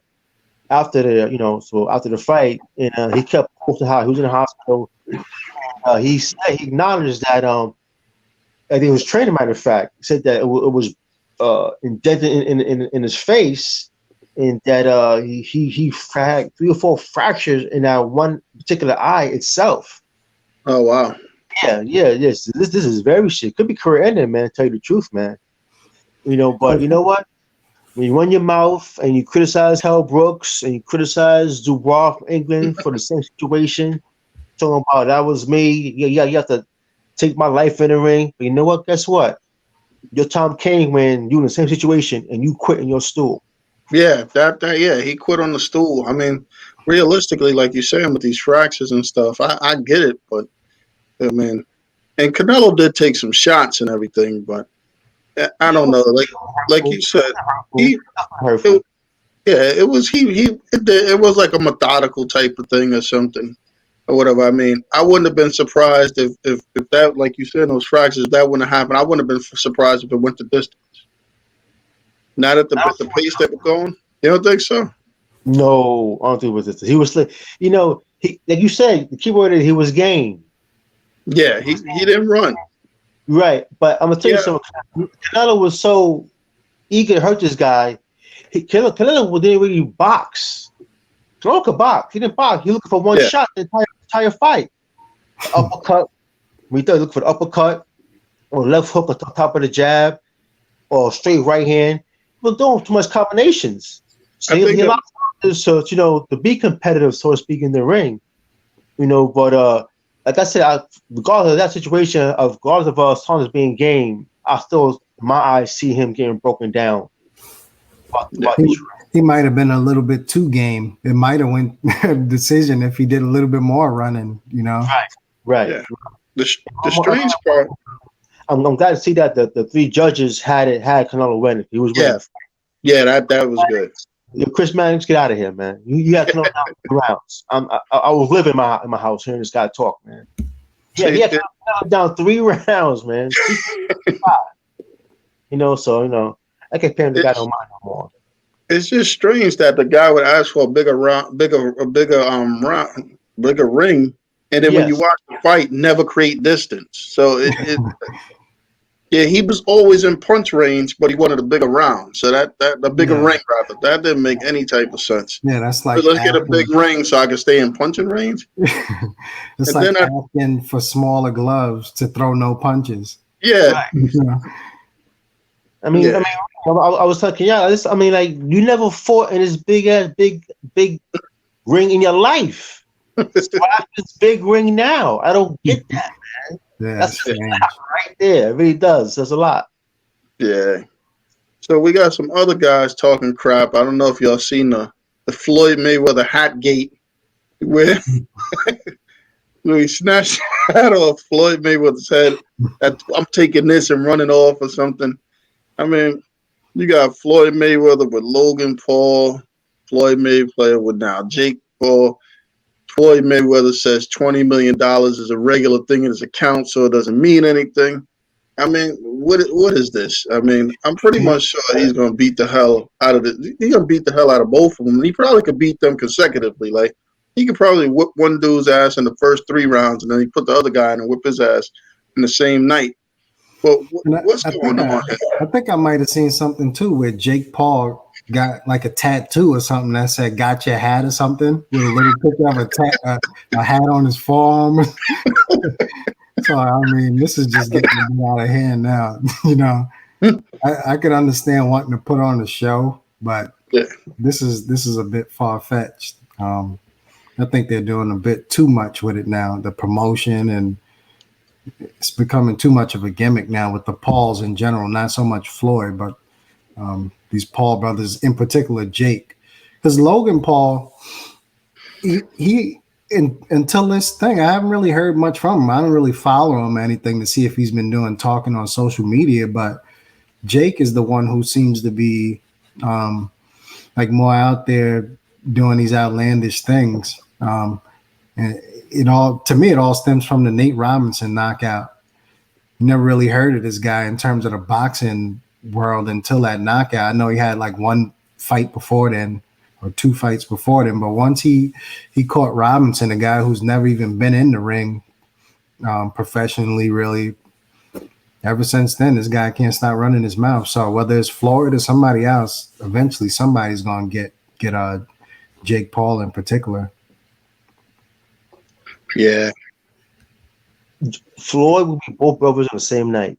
S3: after the fight, and he kept posting how he was in the hospital. He acknowledged that I think it was training. Matter of fact, he said that it was indented in his face, and that he had 3 or 4 fractures in that one particular eye itself.
S1: Oh wow!
S3: Yes. This is very shit. Could be career ending, man. To tell you the truth, man. But you know what? When you run your mouth and you criticize Hell Brooks and you criticize Dubois from England for the same situation, talking about that was me. You have to take my life in the ring. But you know what? Guess what? Your time came when you in the same situation and you quit in your stool.
S1: Yeah, he quit on the stool. I mean, realistically, like you're saying with these fractures and stuff, I get it, but I mean, and Canelo did take some shots and everything, but I don't know. Like you said, it was like a methodical type of thing or something or whatever. I mean, I wouldn't have been surprised if that, like you said, those fractures, that wouldn't have happened. I wouldn't have been surprised if it went the distance. Not at the pace that we're going. You don't think so?
S3: No, I don't think it was this. He was, like you said, the key word is he was game.
S1: Yeah, he didn't run.
S3: Right, but I'm gonna tell you something. Canelo was so eager to hurt this guy. Canelo didn't really box. Canelo could box. He didn't box. He looking for one shot the entire fight. Uppercut. We thought looking for the uppercut or left hook on top of the jab or straight right hand. He was doing too much combinations. So he allowed to be competitive, so to speak, in the ring. But like I said, regardless of that situation, regardless of Saunders being game, I still, in my eyes, see him getting broken down.
S2: He might have been a little bit too game. It might have went decision if he did a little bit more running, you know.
S3: Right.
S1: Yeah. The strange part.
S3: I'm glad to see that the three judges had Canelo winning. He was winning.
S1: Yeah, that was good.
S3: Chris Mannix, get out of here, man. You got Canelo down 3 rounds. I was living in my house hearing this guy talk, man. Yeah, he had Canelo down 3 rounds, man. You know, so you know, I can't pay him the guy no mind no more.
S1: It's just strange that the guy would ask for a bigger ring, and then when you watch the fight, never create distance. So yeah, he was always in punch range, but he wanted a bigger round. So the bigger ring rather, that didn't make any type of sense.
S2: Yeah, that's like
S1: let's get a big ring so I can stay in punching range.
S2: It's and like asking for smaller gloves to throw no punches.
S1: Yeah.
S3: I mean, I was talking, I mean, like, you never fought in this big ring in your life. Why this big ring now? I don't get that, man.
S2: Yeah,
S3: that's right there. It really does. There's a lot.
S1: Yeah. So we got some other guys talking crap. I don't know if y'all seen the Floyd Mayweather hat gate where he snatched the hat off Floyd Mayweather's head. I'm taking this and running off or something. I mean, you got Floyd Mayweather with Logan Paul, Floyd Mayweather with now Jake Paul. Floyd Mayweather says $20 million is a regular thing in his account, so it doesn't mean anything. I mean, what is this? I mean, I'm pretty much sure he's going to beat the hell out of it. He's going to beat the hell out of both of them. He probably could beat them consecutively. Like, he could probably whip one dude's ass in the first 3 rounds, and then he put the other guy in and whip his ass in the same night. But what's going on?
S2: I think I might have seen something too where Jake Paul got like a tattoo or something that said "Got your hat" or something with a little picture of a hat on his forearm. So I mean, this is just getting out of hand now. You know, I could understand wanting to put on a show, but this is a bit far fetched. I think they're doing a bit too much with it now. The promotion, and it's becoming too much of a gimmick now with the Pauls in general. Not so much Floyd, but these Paul brothers, in particular Jake, because Logan Paul, he until this thing, I haven't really heard much from him. I don't really follow him or anything to see if he's been talking on social media, but Jake is the one who seems to be like more out there doing these outlandish things. And it all stems from the Nate Robinson knockout. Never really heard of this guy in terms of the boxing world until that knockout. I know he had like 1 fight before then, or 2 fights before then, but once he caught Robinson, a guy who's never even been in the ring professionally, really, ever since then, this guy can't stop running his mouth. So whether it's Floyd or somebody else, eventually somebody's gonna get Jake Paul in particular.
S1: Yeah.
S3: Floyd will be both brothers on the same night.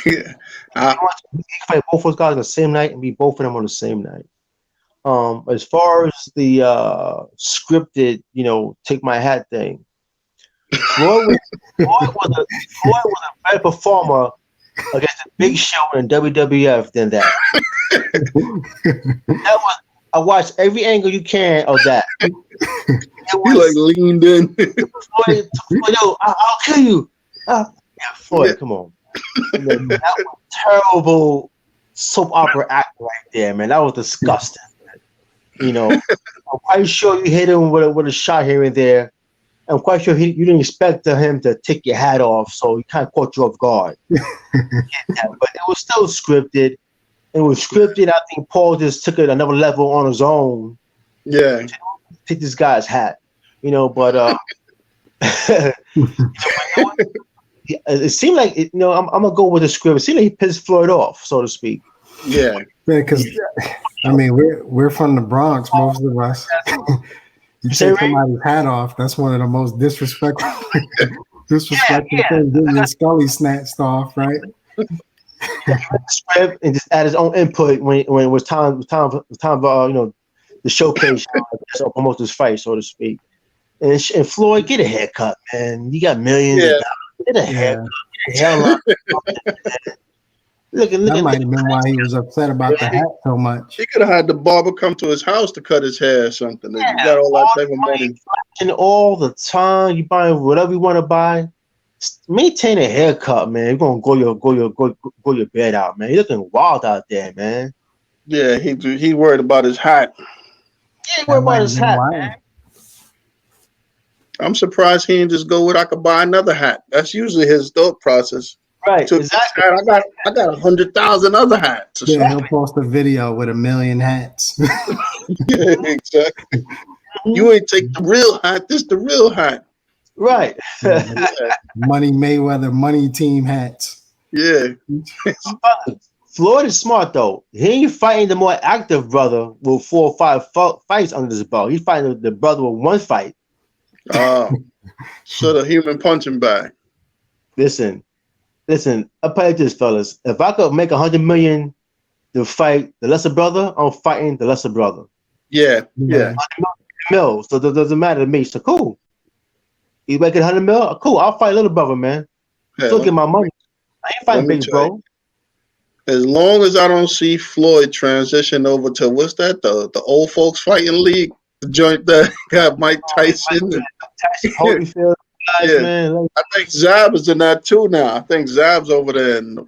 S1: Yeah.
S3: He can fight both those guys on the same night and be both of them on the same night. As far as the scripted, take my hat thing, Floyd was a better performer against the Big Show in WWF than that. I watched every angle you can of that.
S1: He like leaned in.
S3: Floyd, yo, I'll kill you. Floyd, come on. That was terrible soap opera act right there, man. That was disgusting. I'm quite sure you hit him with a shot here and there. I'm quite sure you didn't expect him to take your hat off, so he kind of caught you off guard. But it was still scripted. It was scripted. I think Paul just took it another level on his own.
S1: Yeah.
S3: Take this guy's hat, but it seemed like I'm gonna go with the script. It seemed like he pissed Floyd off, so to speak.
S1: Yeah,
S2: because I mean we're from the Bronx, most of us. You take somebody's hat off, that's one of the most disrespectful things. Getting your Scully snatched off, right?
S3: Script and just add his own input when it was time for the showcase to promote this fight, so to speak. And Floyd, get a haircut, man. You got millions of dollars. Get a haircut. Get a hairline. Look,
S2: That might have been why he was upset about the hat so much.
S1: He could have had the barber come to his house to cut his hair or something. Yeah, you got all that type of money.
S3: And all the time, you buy whatever you want to buy. Maintain a haircut, man. You're gonna go your bed out, man. You're looking wild out there, man.
S1: Yeah, he worried about his hat.
S3: Yeah, worried about his hat, man.
S1: I'm surprised he didn't just go with I could buy another hat. That's usually his thought process.
S3: Right, exactly.
S1: I got 100,000 other hats.
S2: Yeah, he'll post a video with 1,000,000 hats.
S1: Yeah, exactly. You ain't take the real hat. This the real hat.
S3: Right.
S2: Money Mayweather, money team hats.
S1: Yeah.
S3: Floyd is smart though. He ain't fighting the more active brother with 4 or 5 fights under his belt. He's fighting the brother with 1 fight.
S1: So the human punching bag.
S3: Listen. I'll put it this, fellas. If I could make 100 million to fight the lesser brother, I'm fighting the lesser brother.
S1: Yeah.
S3: 100 mil, so it doesn't matter to me. So cool. You make it 100 mil? Cool. I'll fight little brother, man. Still get my money. I ain't fighting big bro.
S1: As long as I don't see Floyd transition over to what's that? The old folks fighting league, the joint that got Mike Tyson.
S3: Tyson Holyfield. Guys, man.
S1: I think Zab is in that too now. I think Zab's over there. And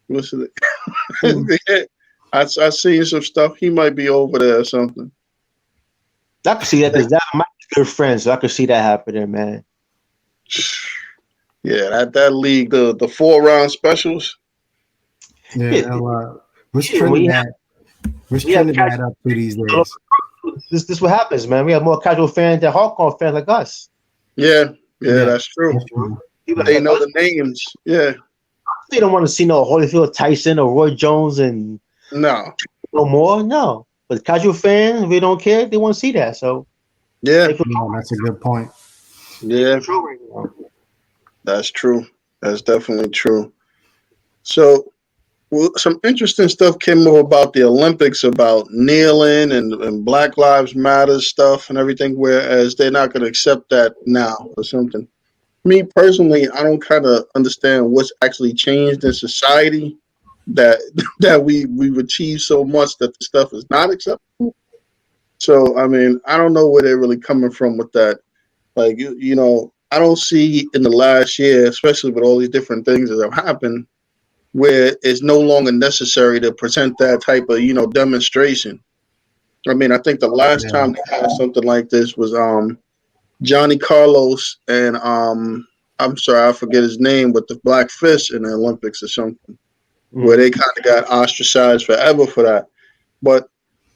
S1: what's it? I seen some stuff. He might be over there or something.
S3: I can see that because Zab might be good friends, so I can see that happening, man.
S1: Yeah, that league, the 4-round specials.
S2: Yeah, what's Trinidad? What's Trinidad up to these days?
S3: This what happens, man. We have more casual fans than hardcore fans like us.
S1: Yeah, that's true. They know the names. Yeah.
S3: They don't want to see no Holyfield, Tyson, or Roy Jones and
S1: no
S3: more. No, but casual fans, we don't care. They want to see that. So
S2: that's a good point.
S1: Yeah, that's true. That's definitely true. So, some interesting stuff came up about the Olympics, about kneeling and Black Lives Matter stuff and everything, whereas they're not going to accept that now or something. Me personally, I don't kind of understand what's actually changed in society that we've achieved so much that the stuff is not acceptable. So, I mean, I don't know where they're really coming from with that. Like, you know, I don't see in the last year, especially with all these different things that have happened, where it's no longer necessary to present that type of, demonstration. I mean, I think the last time they had something like this was Johnny Carlos and I'm sorry, I forget his name, but the Black Fist in the Olympics or something, where they kind of got ostracized forever for that. But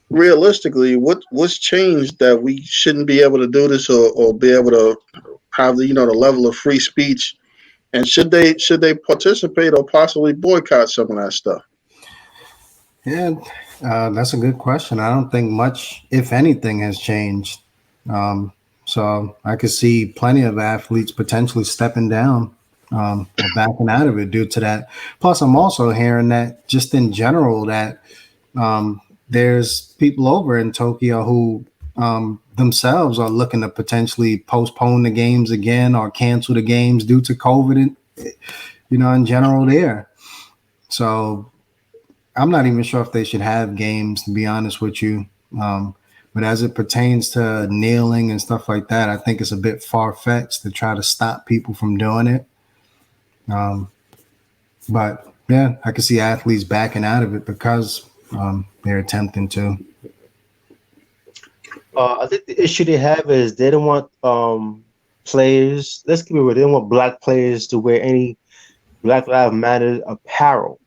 S1: realistically, what's changed that we shouldn't be able to do this or be able to have the level of free speech? And should they participate or possibly boycott some of that stuff?
S2: Yeah, that's a good question. I don't think much, if anything, has changed. So I could see plenty of athletes potentially stepping down or backing out of it due to that. Plus, I'm also hearing that just in general that there's people over in Tokyo who themselves are looking to potentially postpone the games again or cancel the games due to COVID, in general there. So I'm not even sure if they should have games, to be honest with you. But as it pertains to kneeling and stuff like that, I think it's a bit far-fetched to try to stop people from doing it. But yeah, I can see athletes backing out of it because they're attempting to.
S3: I think the issue they have is they don't want players. Let's keep it real. They don't want black players to wear any Black Lives Matter apparel.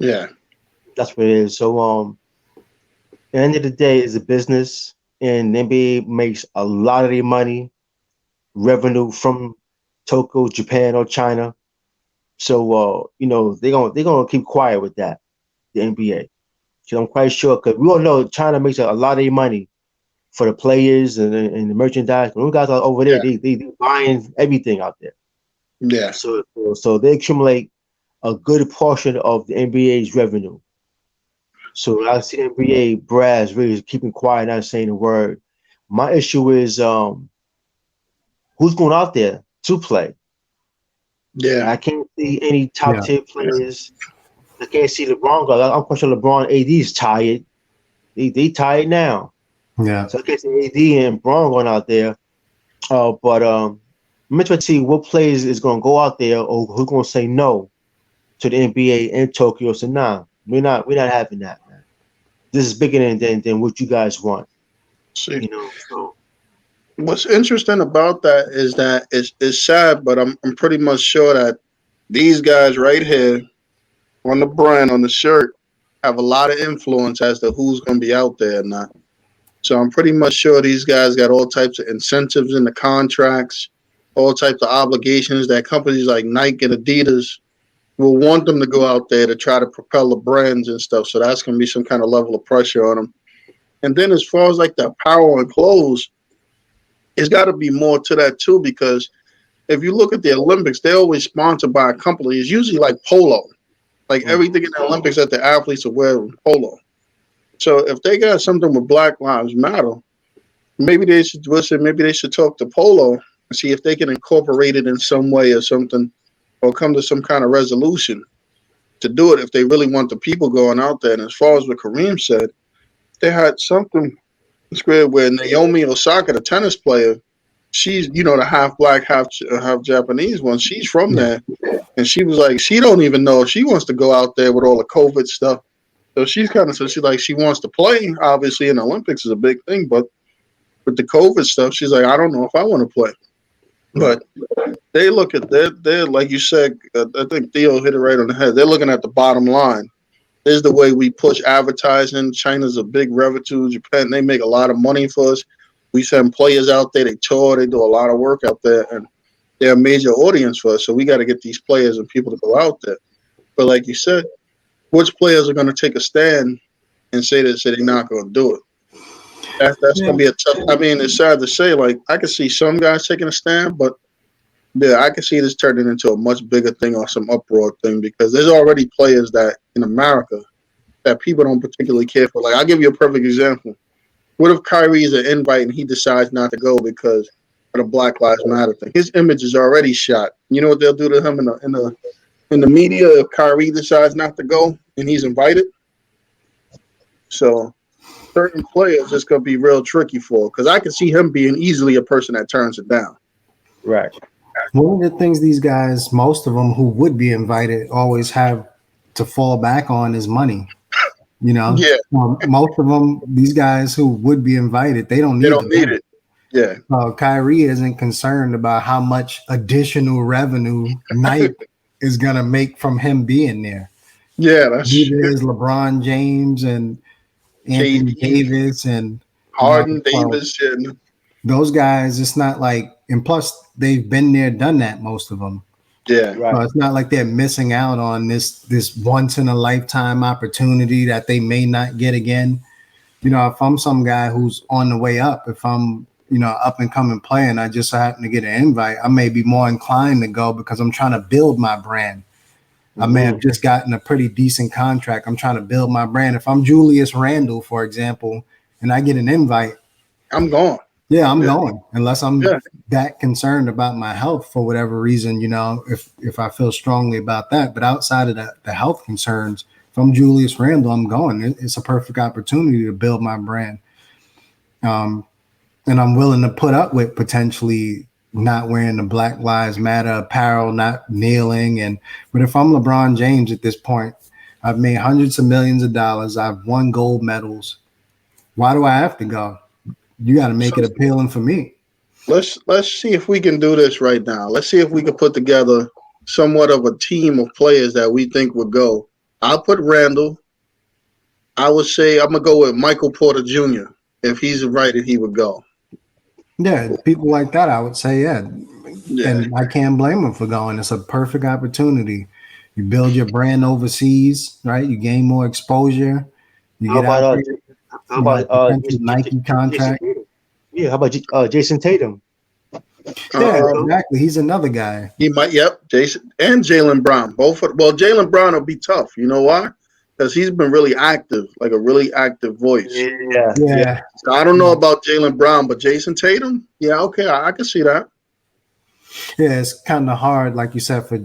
S1: Yeah,
S3: that's what it is. So, at the end of the day, it's a business, and the NBA makes a lot of their money, revenue from Tokyo, Japan, or China. So, they're gonna keep quiet with that, the NBA. So I'm quite sure, because we all know China makes a lot of their money for the players and the merchandise. When guys are over there, they buying everything out there.
S1: Yeah.
S3: So they accumulate a good portion of the NBA's revenue. So I see the NBA brass really keeping quiet, not saying a word. My issue is who's going out there to play?
S1: Yeah.
S3: I can't see any top tier players. I can't see LeBron go. I'm quite sure LeBron AD is tired. They tired now.
S2: Yeah.
S3: So I can't see AD and Braun going out there. But I'm interested to see what players is going to go out there or who's going to say no to the NBA in Tokyo. So nah, we're not having that, man. This is bigger than what you guys want.
S1: See,
S3: You know. So
S1: what's interesting about that is that it's sad, but I'm pretty much sure that these guys right here on the brand on the shirt have a lot of influence as to who's going to be out there or not. So I'm pretty much sure these guys got all types of incentives in the contracts, all types of obligations that companies like Nike and Adidas will want them to go out there to try to propel the brands and stuff. So that's going to be some kind of level of pressure on them. And then as far as like the apparel and clothes, it's got to be more to that too, because if you look at the Olympics, they're always sponsored by a company. It's usually like Polo. Like everything in the Olympics that the athletes are wearing Polo. So if they got something with Black Lives Matter, maybe they should listen. Maybe they should talk to Polo and see if they can incorporate it in some way or something, or come to some kind of resolution to do it if they really want the people going out there. And as far as what Kareem said, they had something square where Naomi Osaka, the tennis player, she's the half black, half Japanese one. She's from there, and she was like, she don't even know if she wants to go out there with all the COVID stuff. So she's kind of she wants to play. Obviously, in the Olympics is a big thing, but with the COVID stuff, she's like, I don't know if I want to play. But they look at they're like you said. I think Theo hit it right on the head. They're looking at the bottom line. This is the way we push advertising. China's a big revenue. Japan, they make a lot of money for us. We send players out there. They tour. They do a lot of work out there, and they're a major audience for us. So we got to get these players and people to go out there. But like you said, which players are going to take a stand and say they're not going to do it? That's going to be a tough. I mean, it's sad to say. Like I can see some guys taking a stand, but yeah, I can see this turning into a much bigger thing or some uproar thing, because there's already players that in America that people don't particularly care for. Like I'll give you a perfect example. What if Kyrie is an invite and he decides not to go because of the Black Lives Matter thing? His image is already shot. You know what they'll do to him in the media if Kyrie decides not to go and he's invited? So certain players it's going to be real tricky for, because I can see him being easily a person that turns it down.
S3: right.
S2: One of the things these guys, most of them who would be invited, always have to fall back on is money. Yeah. Most of them, these guys who would be invited, they don't need
S1: it. Yeah.
S2: Kyrie isn't concerned about how much additional revenue Nike is going to make from him being there.
S1: Yeah, that's
S2: neither is LeBron James and Anthony Davis and
S1: Harden, Davis, and
S2: those guys. It's not like, and plus they've been there, done that, most of them.
S1: Yeah,
S3: right.
S2: So it's not like they're missing out on this once in a lifetime opportunity that they may not get again. If I'm some guy who's on the way up, if I'm up and coming player and I just happen to get an invite, I may be more inclined to go because I'm trying to build my brand. I may have just gotten a pretty decent contract. I'm trying to build my brand. If I'm Julius Randle, for example, and I get an invite,
S1: I'm going.
S2: Yeah, I'm going, unless I'm that concerned about my health for whatever reason, if I feel strongly about that. But outside of the health concerns, if I'm Julius Randle, I'm going. It's a perfect opportunity to build my brand. And I'm willing to put up with potentially not wearing the Black Lives Matter apparel, not kneeling. But if I'm LeBron James at this point, I've made hundreds of millions of dollars. I've won gold medals. Why do I have to go? You got to make it appealing for me.
S1: Let's see if we can do this right now. Let's see if we can put together somewhat of a team of players that we think would go. I'll put Randall. I would say I'm going to go with Michael Porter Jr. If he's invited, he would go.
S2: Yeah, people like that, I would say, yeah. And I can't blame them for going. It's a perfect opportunity. You build your brand overseas, right? You gain more exposure. You get out there.
S3: How about
S2: Nike contract?
S3: Yeah, how about Jason Tatum?
S2: Yeah, exactly. He's another guy.
S1: He might, Jason and Jaylen Brown. Jaylen Brown will be tough. You know why? Because he's been really active, like a really active voice.
S3: Yeah.
S1: So I don't know about Jaylen Brown, but Jason Tatum, okay, I can see that.
S2: Yeah, it's kind of hard, like you said, for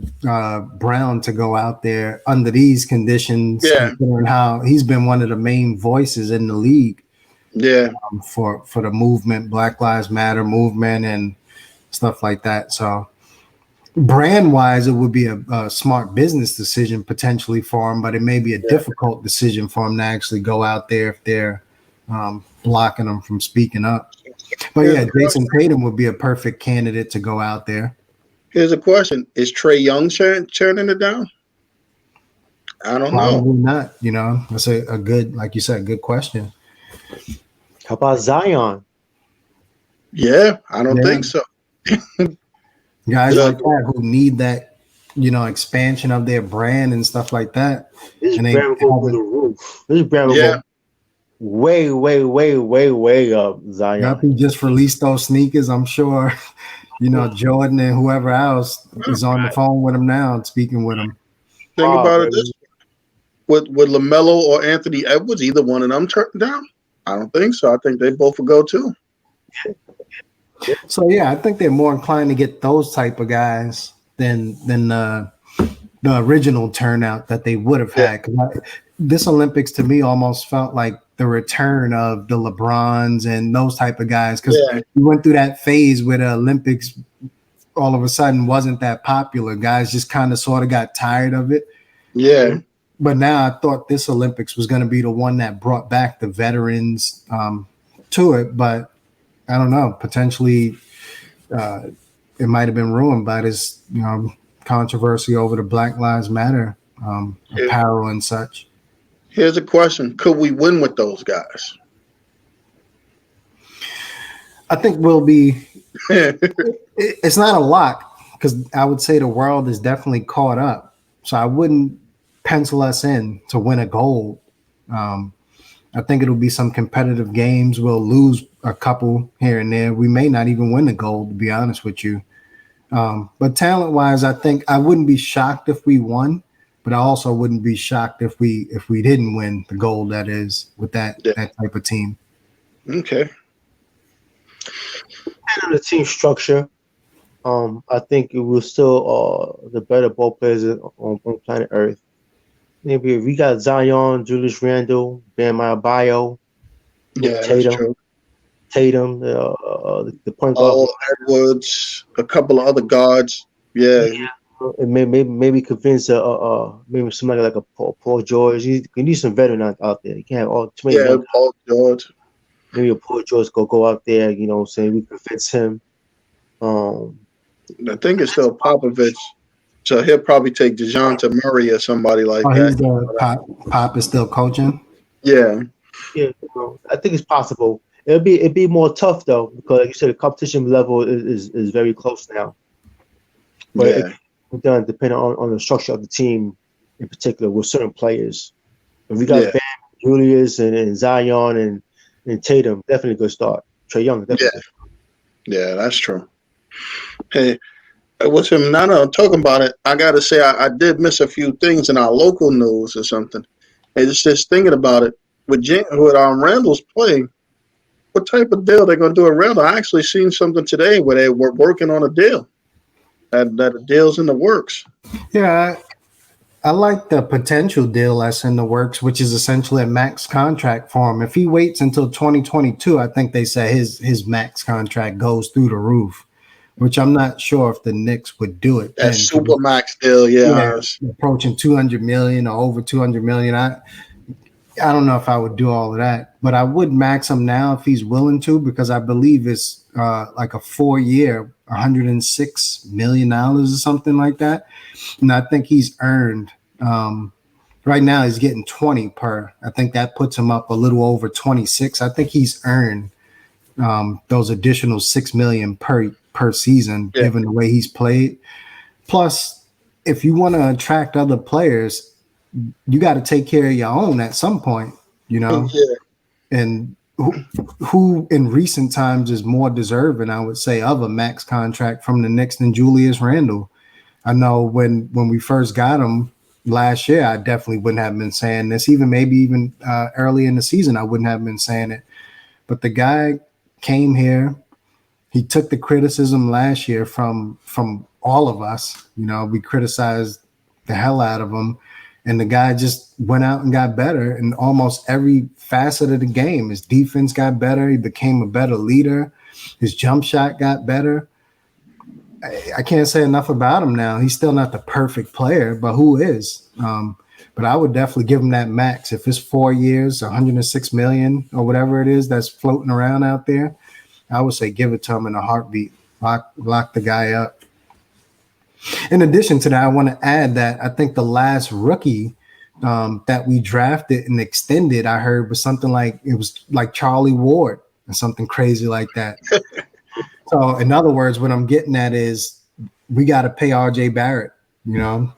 S2: Brown to go out there under these conditions,
S1: Yeah.
S2: considering how he's been one of the main voices in the league
S1: Yeah.
S2: for the movement, Black Lives Matter movement, and stuff like that. So, brand wise, it would be a smart business decision potentially for him, but it may be a difficult decision for him to actually go out there if they're blocking him from speaking up. But yeah, Jason Tatum would be a perfect candidate to go out there.
S1: Here's a question: is Trae Young turning it down? I don't know.
S2: Probably not. You know, that's a good, like you said, good question.
S3: How about Zion?
S1: Yeah, I don't think so.
S2: Guys like that who need that, you know, expansion of their brand and stuff like that.
S3: This
S2: and
S3: brand will go through the roof. This brand will go way up, Zion.
S2: Yep, he just released those sneakers. I'm sure, you know, Jordan and whoever else is on the phone with him now and speaking with him.
S1: Think about it this way. Would LaMelo or Anthony Edwards, either one of them, turn down? I don't think so. I think they both would go too.
S2: So yeah, I think they're more inclined to get those type of guys than the original turnout that they would have had. Because this Olympics to me almost felt like the return of the LeBrons and those type of guys, because we went through that phase where the Olympics all of a sudden wasn't that popular. Guys just kind of sort of got tired of it.
S1: Yeah.
S2: But now I thought this Olympics was going to be the one that brought back the veterans to it. But I don't know, potentially it might have been ruined by this, you know, controversy over the Black Lives Matter apparel and such.
S1: Here's a question: could we win with those guys?
S2: I think we'll be. It's not a lock because I would say the world is definitely caught up. So I wouldn't pencil us in to win a gold. I think it'll be some competitive games. We'll lose a couple here and there. We may not even win the gold, to be honest with you. But talent-wise, I think I wouldn't be shocked if we won, but I also wouldn't be shocked if we didn't win the gold. That is with that type of team.
S1: Okay.
S3: And on the team structure, I think it was still the better ball players on planet Earth. Maybe if we got Zion, Julius Randle, Bam Adebayo, Tatum, the point guard,
S1: Edwards, a couple of other guards. Yeah.
S3: And maybe convince maybe somebody like a Paul George. You need some veteran out there. You can't have all too many.
S1: Paul George.
S3: Maybe a Paul George go out there. You know what I'm saying? We convince him.
S1: I think it's still Popovich. So he'll probably take DeJounte Murray or somebody like that.
S2: Pop is still coaching?
S1: Yeah.
S3: Yeah, I think it's possible. It'd be more tough though, because like you said, the competition level is very close now. But it does depend on the structure of the team in particular with certain players. If we got Bam, Julius and Zion and Tatum, definitely a good start. Trae Young, definitely.
S1: Yeah, that's true. Hey, what's him? Now that I'm talking about it, I got to say I did miss a few things in our local news or something. And just thinking about it, with Randall's playing, what type of deal they're going to do with Randall? I actually seen something today where they were working on a deal. That a deal's in the works.
S2: Yeah, I like the potential deal that's in the works, which is essentially a max contract for him. If he waits until 2022, I think they say his max contract goes through the roof, which I'm not sure if the Knicks would do it.
S1: That super max deal,
S2: approaching 200 million or over 200 million. I don't know if I would do all of that, but I would max him now if he's willing to, because I believe it's like a 4-year, $106 million or something like that. And I think he's earned right now he's getting 20 per. I think that puts him up a little over 26. I think he's earned those additional $6 million per season, given the way he's played. Plus, if you want to attract other players, you got to take care of your own at some point, you know. And who in recent times is more deserving, I would say, of a max contract from the Knicks than Julius Randle? I know when we first got him last year, I definitely wouldn't have been saying this. Even early in the season, I wouldn't have been saying it. But the guy came here. he took the criticism last year from all of us. You know, we criticized the hell out of him, and the guy just went out and got better in almost every facet of the game. His defense got better. He became a better leader. His jump shot got better. I can't say enough about him now. He's still not the perfect player, but who is? But I would definitely give him that max. If it's 4 years, 106 million or whatever it is that's floating around out there, I would say give it to him in a heartbeat. Lock the guy up. In addition to that, I want to add that I think the last rookie that we drafted and extended, I heard was something like, it was like Charlie Ward or something crazy like that. So in other words, what I'm getting at is we got to pay RJ Barrett. You know,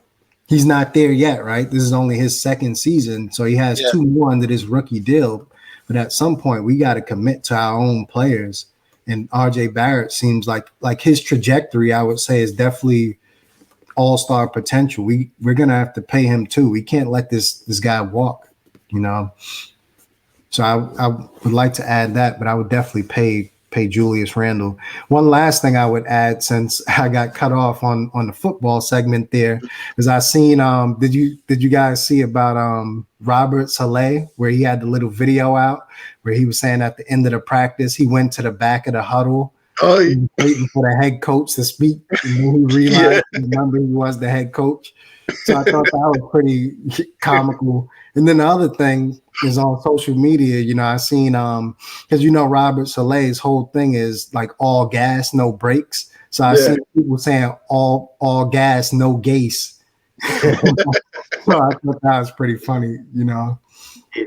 S2: he's not there yet, right? This is only his second season. So he has 2 more under this rookie deal. But at some point, we got to commit to our own players. And RJ Barrett seems like his trajectory, I would say, is definitely all-star potential. We're going to have to pay him too. We can't let this guy walk, you know. So I would like to add that, but I would definitely pay Julius Randle. One last thing I would add, since I got cut off on the football segment there, is I seen did you guys see about Robert Saleh, where he had the little video out where he was saying at the end of the practice he went to the back of the huddle waiting for the head coach to speak, and then he realized remember he was the head coach. So I thought that was pretty comical. And then the other thing is on social media, you know, I seen because you know Robert Saleh's whole thing is like all gas, no brakes. So I seen people saying all gas, no gas. So I thought that was pretty funny, you know.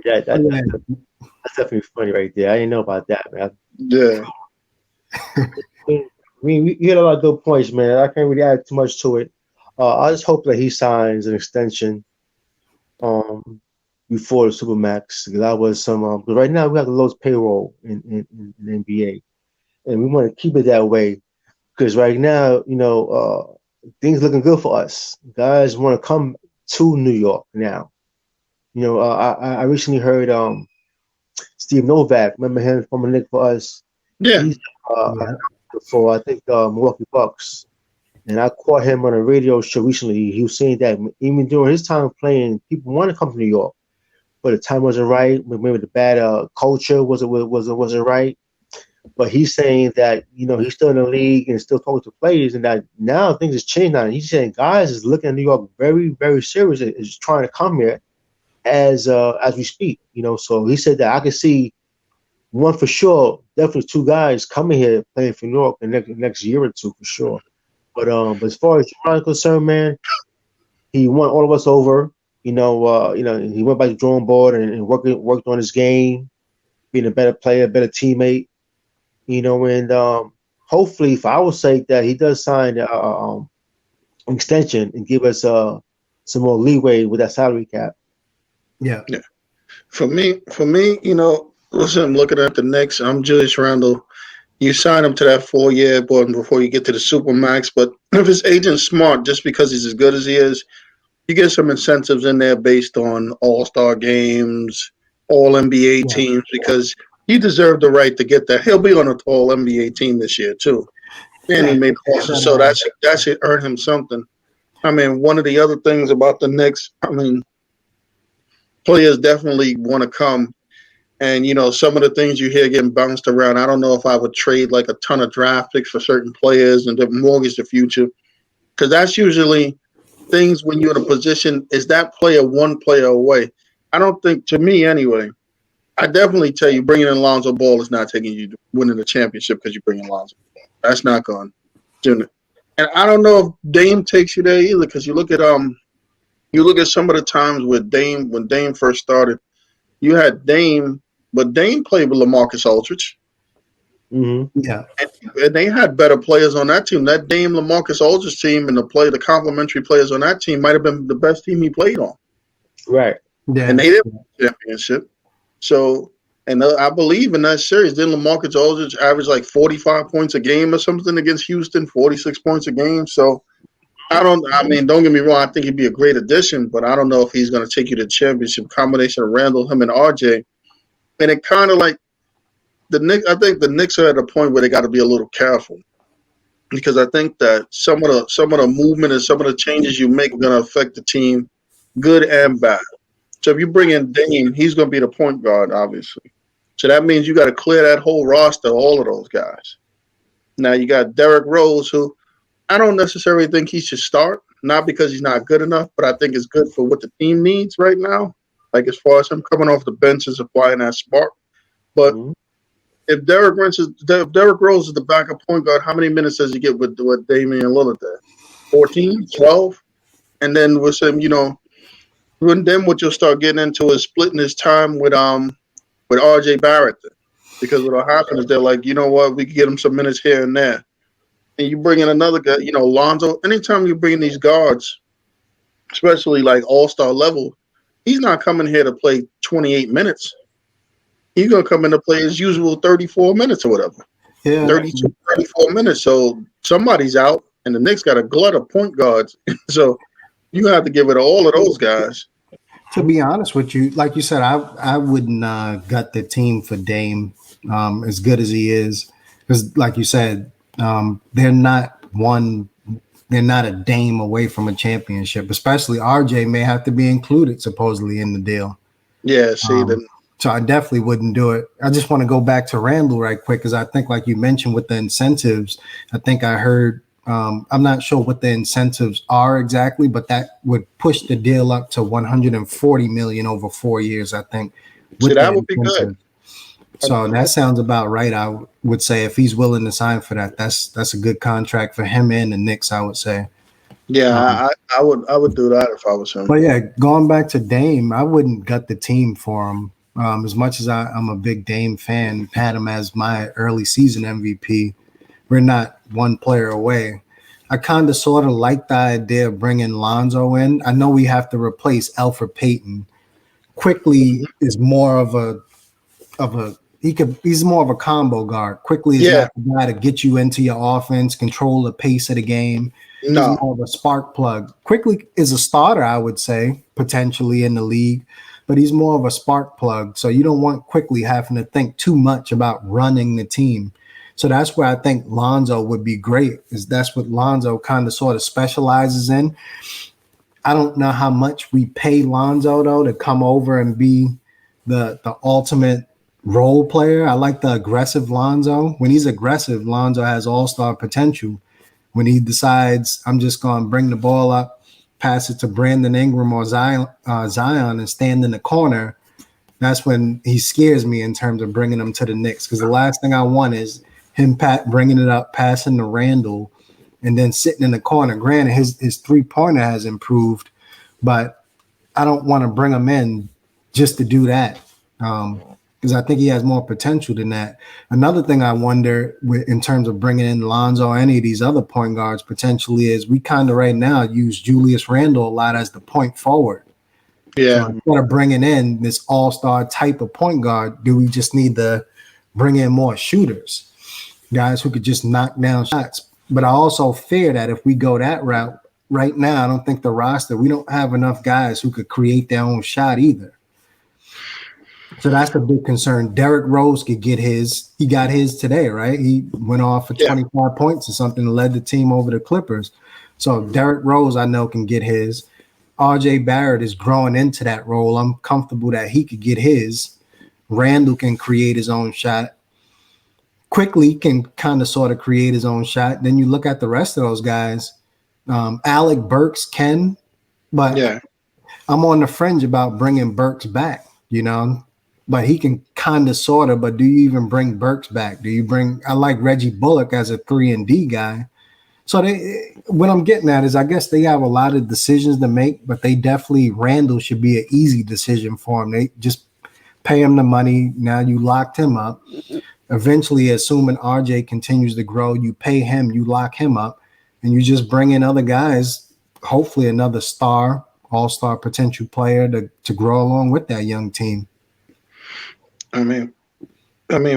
S3: That's definitely funny right there. I didn't know about that, man.
S1: Yeah.
S3: I mean, you hit a lot of good points, man. I can't really add too much to it. I just hope that he signs an extension before the Supermax, because that was some. Because right now we have the lowest payroll in the NBA, and we want to keep it that way. Because right now, you know, things looking good for us. Guys want to come to New York now. You know, I recently heard Steve Novak. Remember him from a Knicks for us?
S1: Yeah.
S3: He's for I think Milwaukee Bucks. And I caught him on a radio show recently. He was saying that even during his time playing, people want to come to New York, but the time wasn't right. Maybe the bad culture wasn't right. But he's saying that, you know, he's still in the league and still talking to players, and that now things has changed. Now he's saying guys is looking at New York very, very serious, is trying to come here as we speak. You know, so he said that I could see one for sure, definitely 2 guys coming here playing for New York in the next year or 2 for sure. But as far as John is concerned, man, he won all of us over. You know, he went by the drawing board and worked on his game, being a better player, better teammate. You know, and hopefully, for our sake, that he does sign an extension and give us some more leeway with that salary cap.
S2: Yeah.
S1: For me, you know, listen, I'm looking at the Knicks. I'm Julius Randle. You sign him to that 4-year board before you get to the Supermax. But if his agent's smart, just because he's as good as he is, you get some incentives in there based on all-star games, all-NBA teams, because he deserved the right to get that. He'll be on an all-NBA team this year, too. And he made passes, so that should earn him something. I mean, one of the other things about the Knicks, I mean, players definitely want to come. And, you know, some of the things you hear getting bounced around, I don't know if I would trade like a ton of draft picks for certain players and then mortgage the future. Because that's usually things when you're in a position, is that player one player away? I don't think, to me anyway, I definitely tell you bringing in Lonzo Ball is not taking you to winning the championship because you bring in Lonzo Ball. That's not going to. And I don't know if Dame takes you there either, because you look at some of the times with Dame, when Dame first started, you had Dame, but Dame played with LaMarcus Aldridge.
S3: Mm-hmm.
S2: Yeah.
S1: And they had better players on that team. That Dame LaMarcus Aldridge team and the complementary players on that team might have been the best team he played on.
S3: Right.
S2: Yeah.
S1: And they didn't win the championship. So, and I believe in that series, didn't LaMarcus Aldridge average like 45 points a game or something against Houston, 46 points a game? So, don't get me wrong, I think he'd be a great addition, but I don't know if he's going to take you to the championship. Combination of Randall, him, and RJ. And it kind of like, I think the Knicks are at a point where they got to be a little careful because I think that some of the movement and some of the changes you make are going to affect the team, good and bad. So if you bring in Dame, he's going to be the point guard, obviously. So that means you got to clear that whole roster, all of those guys. Now you got Derrick Rose, who I don't necessarily think he should start, not because he's not good enough, but I think it's good for what the team needs right now. Like as far as him coming off the bench and supplying that spark. But if Derrick Rose is the backup point guard, how many minutes does he get with Damian Lillard there? 14, 12? And then with some, then what you'll start getting into is splitting his time with RJ Barrett. Because what'll happen is they're like, you know what, we can get him some minutes here and there. And you bring in another guy, Lonzo. Anytime you bring in these guards, especially like all-star level, he's not coming here to play 28 minutes. He's going to come in to play his usual 34 minutes or whatever.
S2: Yeah.
S1: 32, 34 minutes. So somebody's out, and the Knicks got a glut of point guards. So you have to give it to all of those guys.
S2: To be honest with you, like you said, I wouldn't gut the team for Dame as good as he is. Because like you said, they're not a Dame away from a championship, especially RJ may have to be included supposedly in the deal.
S1: Yeah, see,
S2: so I definitely wouldn't do it. I just want to go back to Randall right quick because I think, like you mentioned, with the incentives, I think I heard. I'm not sure what the incentives are exactly, but that would push the deal up to $140 million over 4 years. I think.
S1: See, that would be good.
S2: So that sounds about right. I would say if he's willing to sign for that, that's a good contract for him and the Knicks. I would say.
S1: Yeah, I would do that if I was him.
S2: But yeah, going back to Dame, I wouldn't gut the team for him. As much as I'm a big Dame fan, had him as my early season MVP. We're not one player away. I kind of sort of like the idea of bringing Lonzo in. I know we have to replace Elfrid Payton. Quickly is more of he's more of a combo guard. Quickly is not the guy to get you into your offense, control the pace of the game.
S1: No.
S2: He's more of a spark plug. Quickly is a starter, I would say, potentially in the league, but he's more of a spark plug. So you don't want Quickly having to think too much about running the team. So that's where I think Lonzo would be great, is that's what Lonzo kind of sort of specializes in. I don't know how much we pay Lonzo, though, to come over and be the ultimate role player. I like the aggressive Lonzo. When he's aggressive, Lonzo has all-star potential. When he decides, I'm just going to bring the ball up, pass it to Brandon Ingram or Zion and stand in the corner, that's when he scares me in terms of bringing him to the Knicks. Because the last thing I want is him bringing it up, passing to Randall, and then sitting in the corner. Granted, his three-pointer has improved, but I don't want to bring him in just to do that because I think he has more potential than that. Another thing I wonder in terms of bringing in Lonzo or any of these other point guards potentially is we kind of right now use Julius Randle a lot as the point forward.
S1: Yeah.
S2: So instead of bringing in this all-star type of point guard, do we just need to bring in more shooters? Guys who could just knock down shots. But I also fear that if we go that route right now, I don't think the roster, we don't have enough guys who could create their own shot either. So that's a big concern. Derrick Rose could get his. He got his today, right? He went off for 25 points or something and led the team over the Clippers. So Derrick Rose, I know, can get his. RJ Barrett is growing into that role. I'm comfortable that he could get his. Randall can create his own shot. Quickly can kind of sort of create his own shot. Then you look at the rest of those guys. Alec Burks can, but I'm on the fringe about bringing Burks back, but he can kind of sort of, but do you even bring Burks back? I like Reggie Bullock as a 3-and-D guy. So what I'm getting at is I guess they have a lot of decisions to make, but Randall should be an easy decision for him. They just pay him the money. Now you locked him up. Eventually, assuming RJ continues to grow, you pay him, you lock him up, and you just bring in other guys, hopefully another star, all-star potential player to grow along with that young team.
S1: I mean,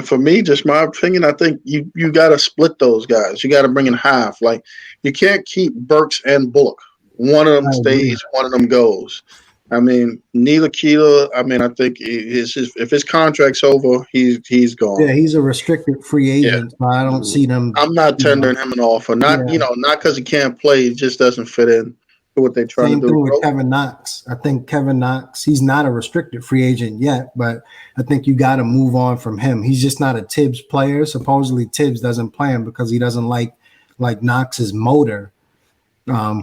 S1: for me, just my opinion, I think you got to split those guys. You got to bring in half. Like, you can't keep Burks and Bullock. One of them stays, one of them goes. I mean, neither Keeler. I mean, I think if his contract's over, he's gone.
S2: Yeah, he's a restricted free
S1: Yeah,
S2: agent, so I don't see them.
S1: I'm not
S2: You know,
S1: tendering him an offer. Not
S2: yeah.
S1: not because he can't play. He just doesn't fit in to what they're trying to
S2: Same
S1: do.
S2: thing with Kevin Knox. I think Kevin Knox, he's not a restricted free agent yet, but I think you got to move on from him. He's just not a Tibbs player. Supposedly Tibbs doesn't play him because he doesn't like Knox's motor,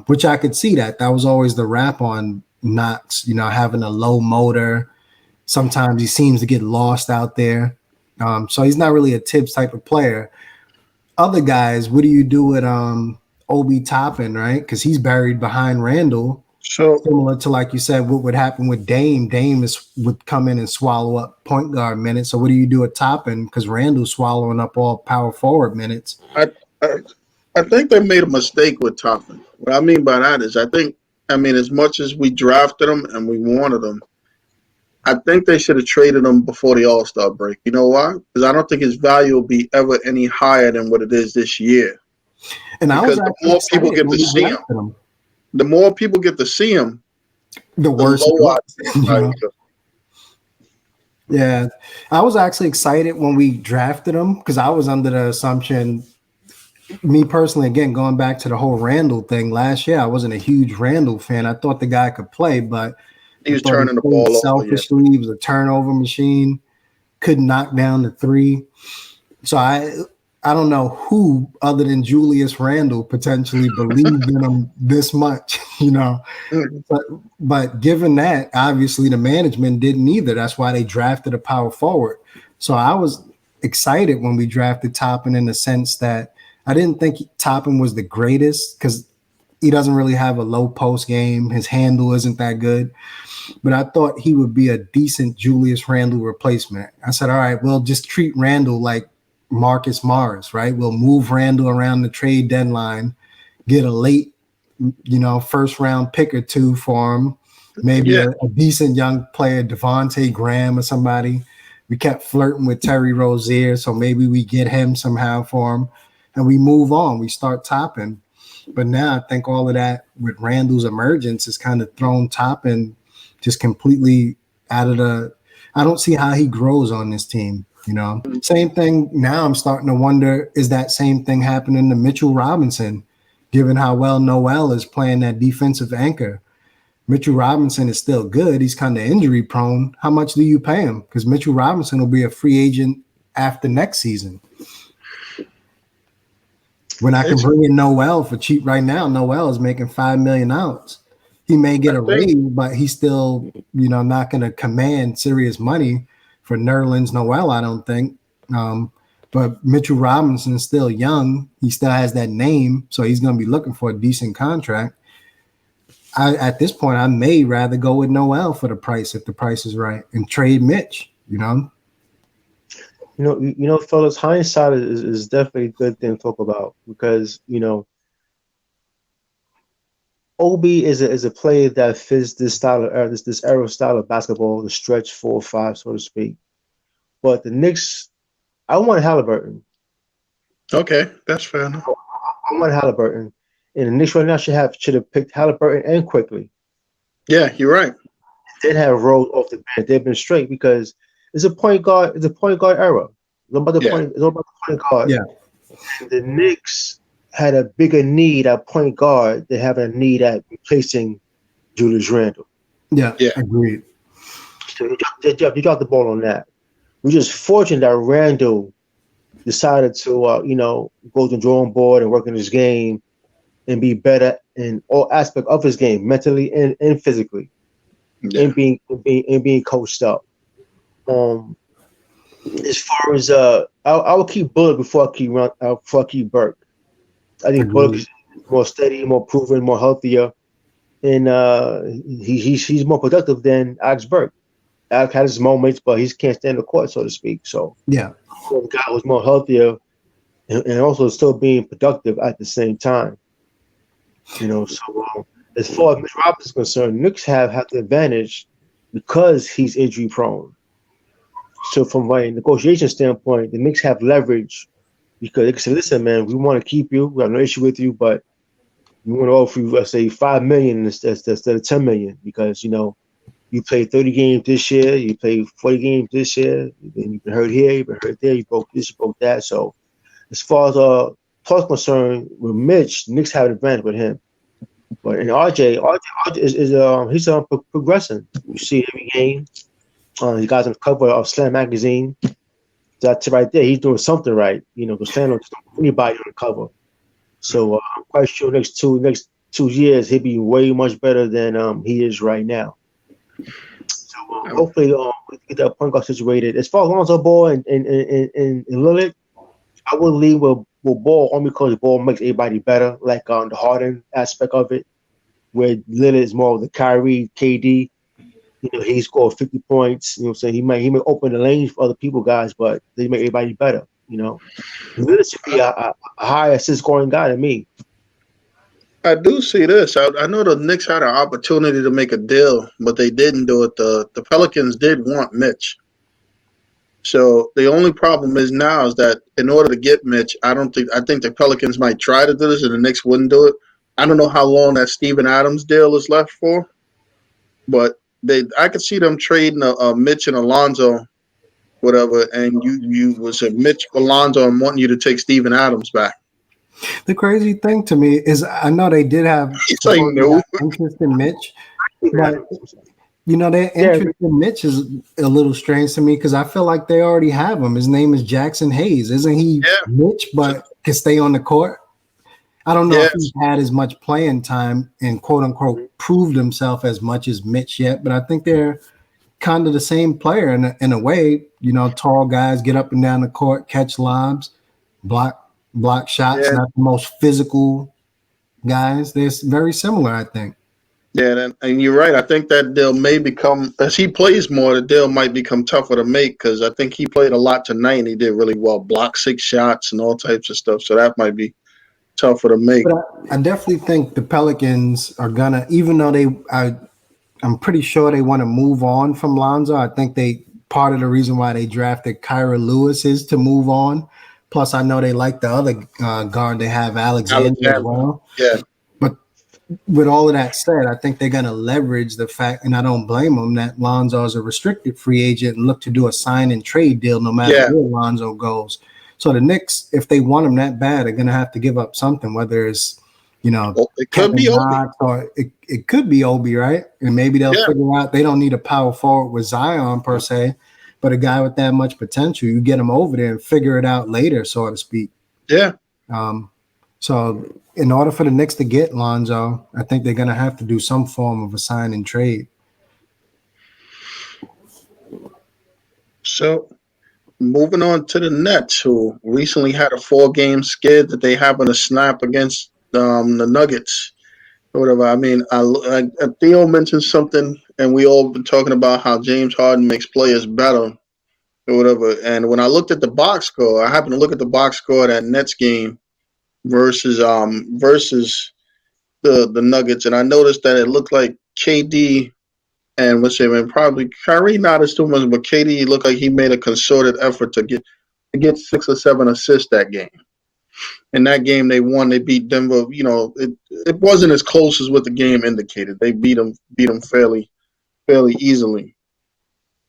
S2: which I could see that. That was always the rap on Knox, having a low motor. Sometimes he seems to get lost out there. So he's not really a Tibbs type of player. Other guys, what do you do with Obi Toppin, right? Because he's buried behind Randall.
S1: So
S2: Similar to, like you said, what would happen with Dame. Dame would come in and swallow up point guard minutes. So what do you do with Toppin? Because Randall's swallowing up all power forward minutes.
S1: I think they made a mistake with Toppin. What I mean by that is, as much as we drafted him and we wanted him, I think they should have traded him before the All-Star break. You know why? Because I don't think his value will be ever any higher than what it is this year.
S2: And
S1: because the more people get to see him, the more people get to see him,
S2: the worse. Yeah, I was actually excited when we drafted him because I was under the assumption, me personally, again, going back to the whole Randall thing last year, I wasn't a huge Randall fan. I thought the guy could play, but
S1: he was turning the ball
S2: selfishly.
S1: over.
S2: He was a turnover machine, couldn't knock down the three. So I don't know who other than Julius Randle potentially believed in him this much, But given that, obviously the management didn't either. That's why they drafted a power forward. So I was excited when we drafted Toppin in the sense that I didn't think Toppin was the greatest because he doesn't really have a low post game. His handle isn't that good. But I thought he would be a decent Julius Randle replacement. I said, all right, we'll just treat Randle like Marcus Morris, right? We'll move Randle around the trade deadline, get a late, first round pick or two for him, maybe a decent young player, Devontae Graham or somebody. We kept flirting with Terry Rozier, so maybe we get him somehow for him, and we move on. We start Toppin. But now I think all of that with Randall's emergence has kind of thrown Toppin just completely out of the – I don't see how he grows on this team. Same thing. Now I'm starting to wonder, is that same thing happening to Mitchell Robinson, given how well Noel is playing that defensive anchor? Mitchell Robinson is still good. He's kind of injury prone. How much do you pay him? Because Mitchell Robinson will be a free agent after next season. When I can bring in Noel for cheap right now, Noel is making $5 million. He may get a raise, but he's still, not going to command serious money for Nerlens Noel, I don't think. But Mitchell Robinson is still young. He still has that name, so he's going to be looking for a decent contract. At this point, I may rather go with Noel for the price if the price is right and trade Mitch,
S3: fellas, hindsight is definitely a good thing to talk about because, Obi is a player that fits this style of this era style of basketball, the stretch 4-5, so to speak. But the Knicks, I want Halliburton.
S1: Okay, that's fair enough.
S3: I want Halliburton, and the Knicks right now should have picked Halliburton and quickly.
S1: Yeah, you're right.
S3: They'd have rolled off the bench. They've been straight because it's a point guard. It's a point guard era. It's all about the point guard.
S2: Yeah.
S3: And the Knicks had a bigger need at point guard than having a need at replacing Julius Randle.
S2: Yeah. Agreed.
S3: So you dropped the ball on that. We're just fortunate that Randle decided to, go to the drawing board and work in his game and be better in all aspects of his game, mentally and physically, and being coached up. As far as I will keep Bullock before I keep Burke. I think Bullock is more steady, more proven, more healthier, and he's more productive than Alex Burke. Alex had his moments, but he can't stand the court, so to speak. So the guy was more healthier and also still being productive at the same time. So as far as Mitch Robinson is concerned, Knicks have the advantage because he's injury prone. So from a negotiation standpoint, the Knicks have leverage because they can say, listen, man, we want to keep you. We have no issue with you, but we want to offer you, let's say, $5 million instead of $10 million because, You played 30 games this year. You played 40 games this year. Then you've been hurt here. You've been hurt there. You broke this. You broke that. So as far as talk concerned with Mitch, Knicks have an advantage with him. But in RJ is he's progressing. You see every game. He got on the cover of Slam magazine. That's right there. He's doing something right. Because Slam don't put anybody on the cover. So I'm quite sure next 2 years he'll be way much better than he is right now. So hopefully we get that point guard situated. As far as Lonzo Ball and Lillard, I would leave with Ball only because Ball makes everybody better, like on the Harden aspect of it, where Lillard is more of the Kyrie, KD. He scored 50 points. What I'm saying? He may open the lanes for other people, guys, but they make everybody better. Lillard should be a high assist scoring guy to me.
S1: I do see this. I know the Knicks had an opportunity to make a deal, but they didn't do it. The Pelicans did want Mitch. So the only problem is now is that in order to get Mitch, I think the Pelicans might try to do this and the Knicks wouldn't do it. I don't know how long that Steven Adams deal is left for, but I could see them trading a Mitch and Alonzo, whatever, and you was a Mitch, Alonzo, and wanting you to take Steven Adams back.
S2: The crazy thing to me is I know they did have interest in Mitch, but their interest in Mitch is a little strange to me because I feel like they already have him. His name is Jackson Hayes. Isn't he Mitch, but can stay on the court? I don't know if he's had as much playing time and quote unquote proved himself as much as Mitch yet, but I think they're kind of the same player in a way. Tall guys get up and down the court, catch lobs, block shots, not the most physical guys. They're very similar, I think.
S1: Yeah, and you're right. I think that deal may become, as he plays more, the deal might become tougher to make because I think he played a lot tonight and he did really well, block 6 shots and all types of stuff. So that might be tougher to make.
S2: But I definitely think the Pelicans are gonna, even though I'm pretty sure they want to move on from Lonzo. I think part of the reason why they drafted Kyra Lewis is to move on. Plus, I know they like the other guard they have, Alexander as well.
S1: Yeah.
S2: But with all of that said, I think they're going to leverage the fact, and I don't blame them, that Lonzo is a restricted free agent and look to do a sign and trade deal no matter where Lonzo goes. So the Knicks, if they want him that bad, are going to have to give up something, whether it's,
S1: it could be Obi.
S2: Or it could be Obi, right? And maybe they'll figure out they don't need a power forward with Zion per se. But a guy with that much potential, you get him over there and figure it out later, so to speak.
S1: Yeah.
S2: So in order for the Knicks to get Lonzo, I think they're going to have to do some form of a sign and trade.
S1: So moving on to the Nets, who recently had a 4-game skid that they happened to snap against the Nuggets. Or whatever. I mean, Theo mentioned something, and we all been talking about how James Harden makes players better, or whatever. And when I looked at the box score, I happened to look at the box score of that Nets game versus the Nuggets, and I noticed that it looked like KD and probably Kyrie not as too much, but KD looked like he made a concerted effort to get 6 or 7 assists that game. In that game, they won. They beat Denver. It wasn't as close as what the game indicated. They beat them fairly easily.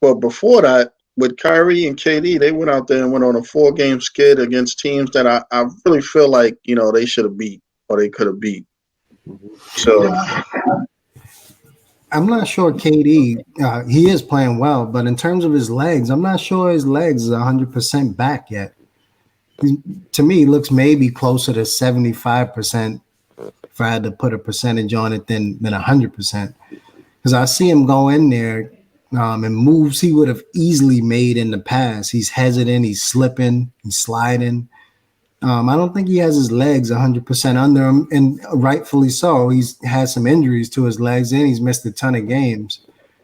S1: But before that, with Kyrie and KD, they went out there and went on a 4-game skid against teams that I really feel like they should have beat or they could have beat. So
S2: I'm not sure KD. He is playing well, but in terms of his legs, I'm not sure his legs are 100% back yet. To me, he looks maybe closer to 75% if I had to put a percentage on it than 100%. Because I see him go in there and moves he would have easily made in the past. He's hesitant, he's slipping, he's sliding. I don't think he has his legs 100% under him, and rightfully so. He's had some injuries to his legs, and he's missed a ton of games.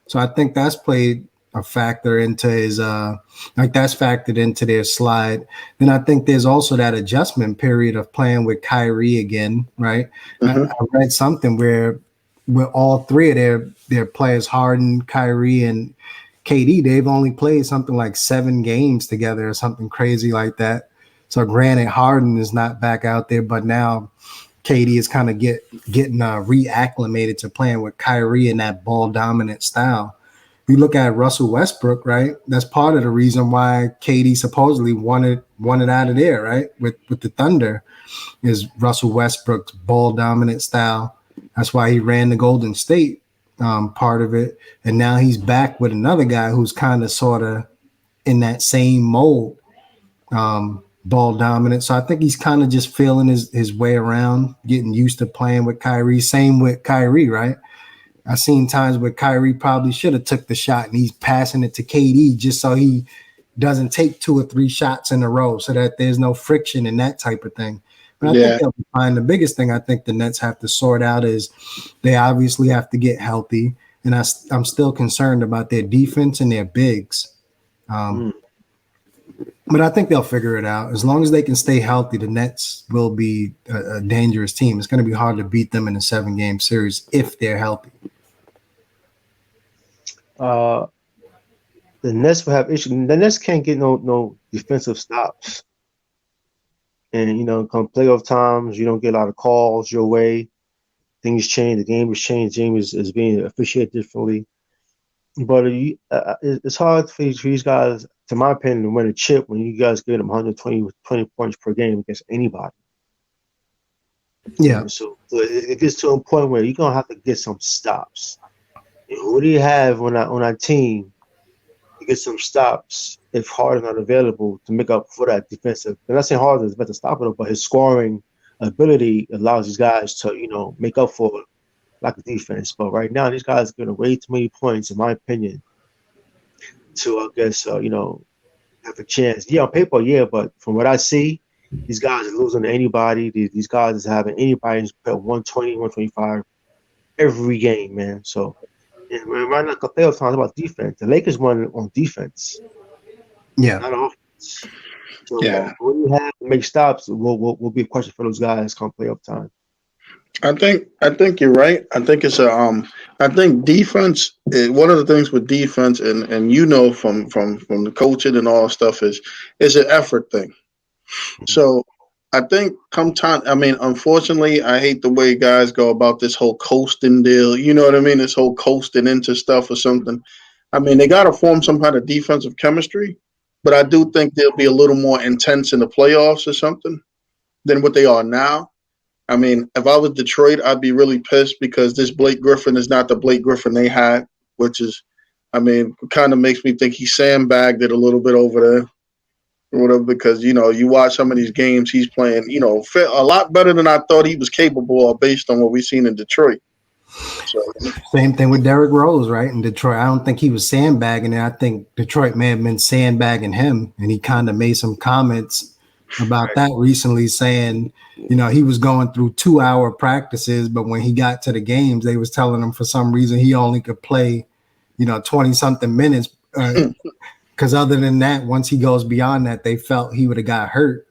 S2: So I think that's played a factor into his that's factored into their slide. Then I think there's also that adjustment period of playing with Kyrie again, right? I read something where all three of their players, Harden, Kyrie, and KD, they've only played something like 7 games together or something crazy like that. So granted, Harden is not back out there, but now KD is kind of getting reacclimated to playing with Kyrie in that ball dominant style. you look at Russell Westbrook, right? That's part of the reason why KD supposedly wanted out of there, right? With the Thunder, is Russell Westbrook's ball dominant style. That's why he ran the Golden State, part of it. And now he's back with another guy who's kind of sort of in that same mold, ball dominant. So I think he's kind of just feeling his way around, getting used to playing with Kyrie. Same with Kyrie, right? I've seen times where Kyrie probably should have took the shot and he's passing it to KD just so he doesn't take 2 or 3 shots in a row so that there's no friction and that type of thing. But I think they'll be fine. The biggest thing I think the Nets have to sort out is they obviously have to get healthy. And I'm still concerned about their defense and their bigs. But I think they'll figure it out. As long as they can stay healthy, the Nets will be a dangerous team. It's going to be hard to beat them in a 7-game series if they're healthy.
S3: The Nets will have issues. The Nets can't get no defensive stops. And, come playoff times, you don't get a lot of calls your way. Things change. The game has changed. The game is being officiated differently. But it's hard for these guys, to my opinion, to win a chip when you guys give them 120 points per game against anybody.
S2: Yeah.
S3: So it gets to a point where you're going to have to get some stops. And who do you have on that team to get some stops if Harden not available to make up for that defensive? I'm not saying Harden is better stopper, but his scoring ability allows these guys to, make up for lack of defense. But right now, these guys are getting way too many points, in my opinion, to, I guess, have a chance. Yeah, on paper, yeah, but from what I see, these guys are losing to anybody. These guys are having anybody who's put 120, 125 every game, man. So, and right now, the playoff time is about defense. The Lakers won on defense.
S2: Yeah.
S3: Not offense. So, what do you have to make stops will be a question for those guys come playoff time.
S1: I think you're right. I think it's I think defense. One of the things with defense, and from the coaching and all stuff is an effort thing. So I think unfortunately, I hate the way guys go about this whole coasting deal. You know what I mean? This whole coasting into stuff or something. I mean, they got to form some kind of defensive chemistry, but I do think they'll be a little more intense in the playoffs or something than what they are now. I mean, if I was Detroit, I'd be really pissed because this Blake Griffin is not the Blake Griffin they had, which is, kind of makes me think he sandbagged it a little bit over there or whatever because, you watch some of these games he's playing, a lot better than I thought he was capable of based on what we've seen in Detroit. So,
S2: same thing with Derrick Rose, right? In Detroit, I don't think he was sandbagging it. I think Detroit may have been sandbagging him, and he kind of made some comments about that recently saying, he was going through 2-hour practices, but when he got to the games, they was telling him for some reason he only could play, 20-something minutes. Because other than that, once he goes beyond that, they felt he would have got hurt.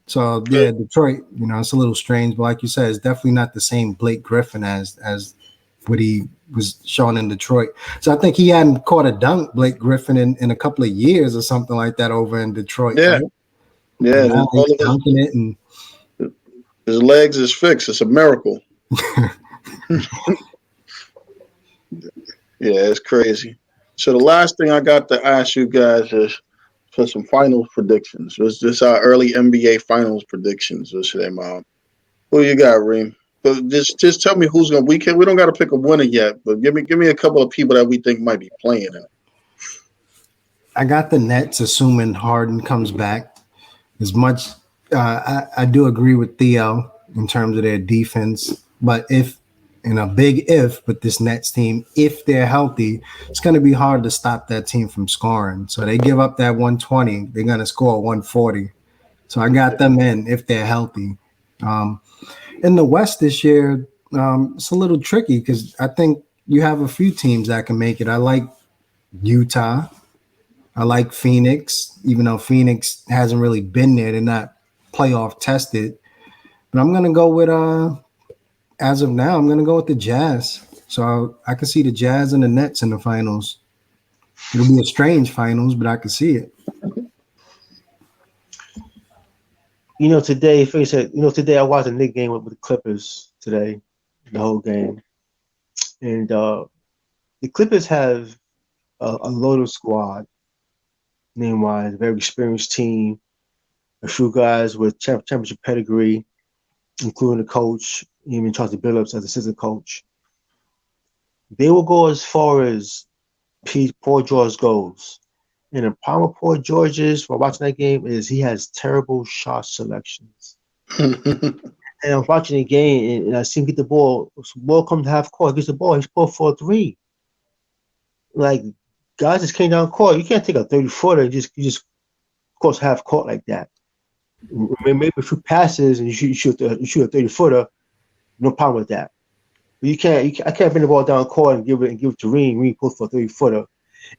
S2: So, yeah, Detroit, it's a little strange. But like you said, it's definitely not the same Blake Griffin as what he was showing in Detroit. So I think he hadn't caught a dunk, Blake Griffin, in a couple of years or something like that over in Detroit.
S1: Yeah.
S2: Right?
S1: Yeah.
S2: Now he's dunking it and
S1: his legs is fixed. It's a miracle. Yeah, it's crazy. So the last thing I got to ask you guys is for some finals predictions. Was this our early NBA finals predictions? Who you got, Reem? But just tell me who's gonna. We don't got to pick a winner yet, but give me a couple of people that we think might be playing in it.
S2: I got the Nets, assuming Harden comes back. As much, I do agree with Theo in terms of their defense, but with this Nets team, if they're healthy, it's going to be hard to stop that team from scoring. So they give up that 120, they're going to score 140. So I got them in if they're healthy. In the West this year, it's a little tricky because I think you have a few teams that can make it. I like Utah. I like Phoenix, even though Phoenix hasn't really been there. They're not playoff tested. But I'm going to go with, as of now, I'm going to go with the Jazz. So I can see the Jazz and the Nets in the finals. It'll be a strange finals, but I can see it.
S3: Today, today I watched a Knicks game with the Clippers today, the whole game. And the Clippers have a loaded squad, name-wise, very experienced team, a few guys with championship pedigree, including the coach, even Charlie Billups as assistant coach. They will go as far as Paul George goes. And the problem with Paul George is, while watching that game, is he has terrible shot selections. And I'm watching the game, and I see him get the ball. Ball comes to half court, he gets the ball, he's pulled for a three. Like, guys just came down court. You can't take a 30-footer and just cross half court like that. Maybe a few passes and you shoot a 30-footer, no problem with that. But I can't bring the ball down court and give it to Reem. Reem pulls for a 30-footer.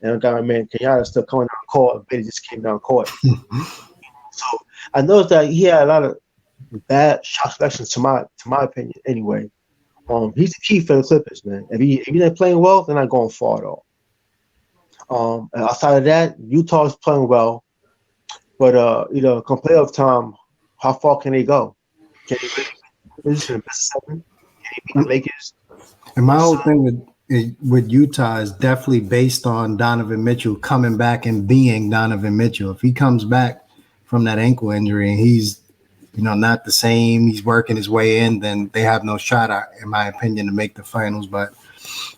S3: And I got my man Kenyatta still coming down court, and Betty just came down court. So I noticed that he had a lot of bad shot selections, to my opinion. Anyway, he's the key for the Clippers, man. If he's not playing well, they're not going far at all. Outside of that, Utah's playing well, but come playoff time, how far can they go? Can they win the best seven? Can they beat the Lakers?
S2: And my whole thing with Utah is definitely based on Donovan Mitchell coming back and being Donovan Mitchell. If he comes back from that ankle injury and he's not the same, he's working his way in, then they have no shot, in my opinion, to make the finals. But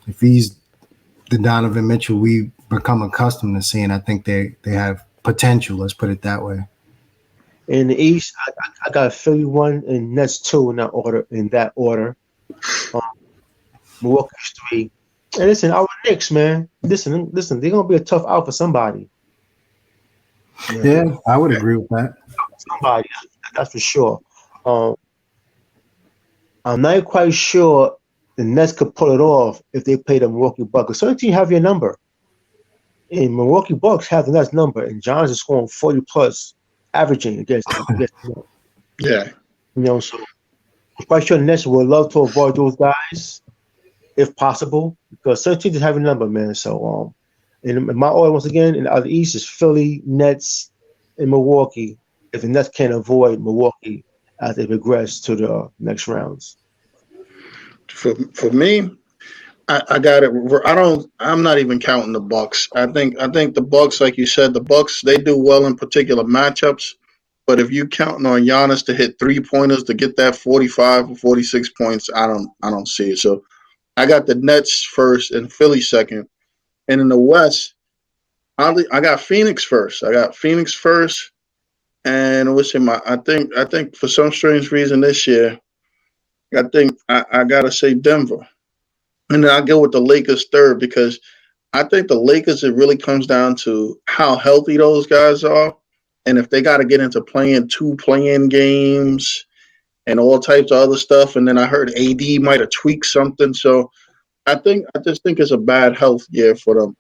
S2: if he's the Donovan Mitchell we become accustomed to seeing, I think they have potential. Let's put it that way.
S3: In the East, I got Philly 1 and Nets 2 in that order. Milwaukee's 3. And listen, our Knicks, man. Listen, they're gonna be a tough out for somebody.
S2: Yeah, I would agree with that.
S3: Somebody, that's for sure. I'm not quite sure the Nets could pull it off if they play the Milwaukee Bucks. Certain teams have your number. And Milwaukee Bucks have the Nets number, and Johns is scoring 40 plus, averaging against them.
S1: Yeah.
S3: So I'm quite sure the Nets would love to avoid those guys if possible, because certain teams have a number, man. So, and my order once again in the East is Philly, Nets, and Milwaukee. If the Nets can't avoid Milwaukee as they progress to the next rounds.
S1: For me, I got it. I'm not even counting the Bucks. I think the Bucks, like you said, the Bucks, they do well in particular matchups. But if you counting on Giannis to hit 3-pointers to get that 45 or 46 points, I don't see it. So I got the Nets first and Philly second. And in the West, I got Phoenix first. And I think for some strange reason this year, I think I gotta say Denver. And then I'll go with the Lakers third, because I think the Lakers, it really comes down to how healthy those guys are. And if they got to get into playing 2 play-in games and all types of other stuff. And then I heard AD might have tweaked something. So I just think it's a bad health year for them.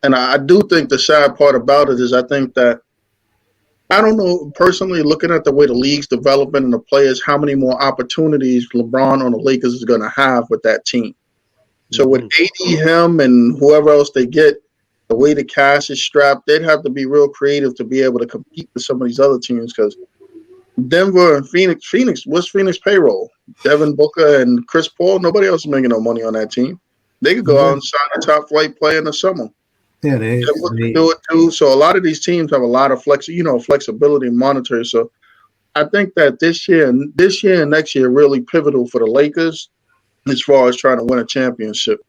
S1: And I do think the sad part about it is I think that, I don't know, personally, looking at the way the league's developing and the players, how many more opportunities LeBron on the Lakers is going to have with that team. So with AD, him, and whoever else they get, the way the cash is strapped, they'd have to be real creative to be able to compete with some of these other teams, because Denver and Phoenix, what's Phoenix payroll? Devin Booker and Chris Paul, nobody else is making no money on that team. They could go out and sign a top flight player in the summer.
S2: Yeah, they
S1: do it too. So a lot of these teams have a lot of flexibility and monetary. So I think that this year and next year really pivotal for the Lakers as far as trying to win a championship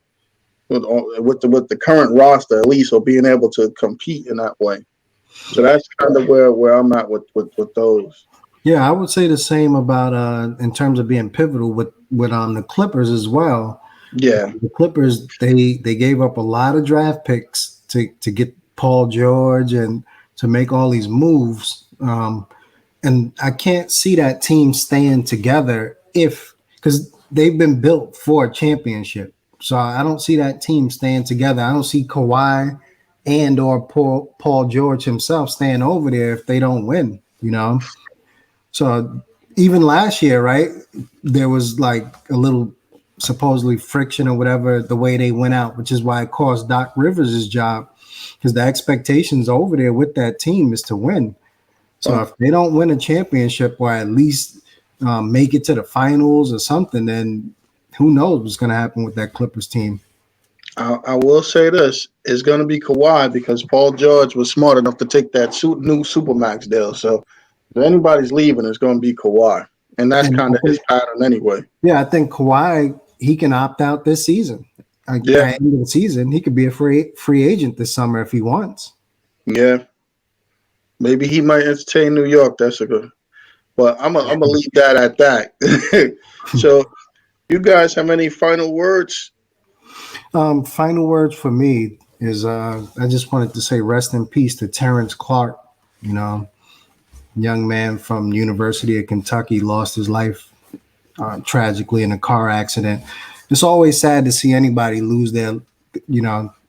S1: with the current roster, at least, or being able to compete in that way. So that's kind of where I'm at with those.
S2: Yeah, I would say the same about in terms of being pivotal with the Clippers as well.
S1: Yeah,
S2: the Clippers, they gave up a lot of draft picks to get Paul George and to make all these moves. And I can't see that team staying together because they've been built for a championship. So I don't see that team staying together. I don't see Kawhi and or Paul George himself staying over there if they don't win, So even last year, right, there was like a little supposedly friction or whatever, the way they went out, which is why it cost Doc Rivers his job, because the expectations over there with that team is to win. So if they don't win a championship or at least make it to the finals or something, then who knows what's going to happen with that Clippers team.
S1: I will say this: it's going to be Kawhi because Paul George was smart enough to take that new Supermax deal. So if anybody's leaving, it's going to be Kawhi, and that's
S2: And
S1: kind of his pattern anyway.
S2: I think Kawhi, he can opt out this season. At the
S1: Yeah,
S2: end of the season, he could be a free agent this summer if he wants.
S1: yeah. Maybe he might entertain New York. That's a good. But I'm gonna leave that at that. So, you guys have any final words?
S2: Final words for me is I just wanted to say rest in peace to Terrence Clark. You know, young man from University of Kentucky lost his life tragically in a car accident. It's always sad to see anybody lose their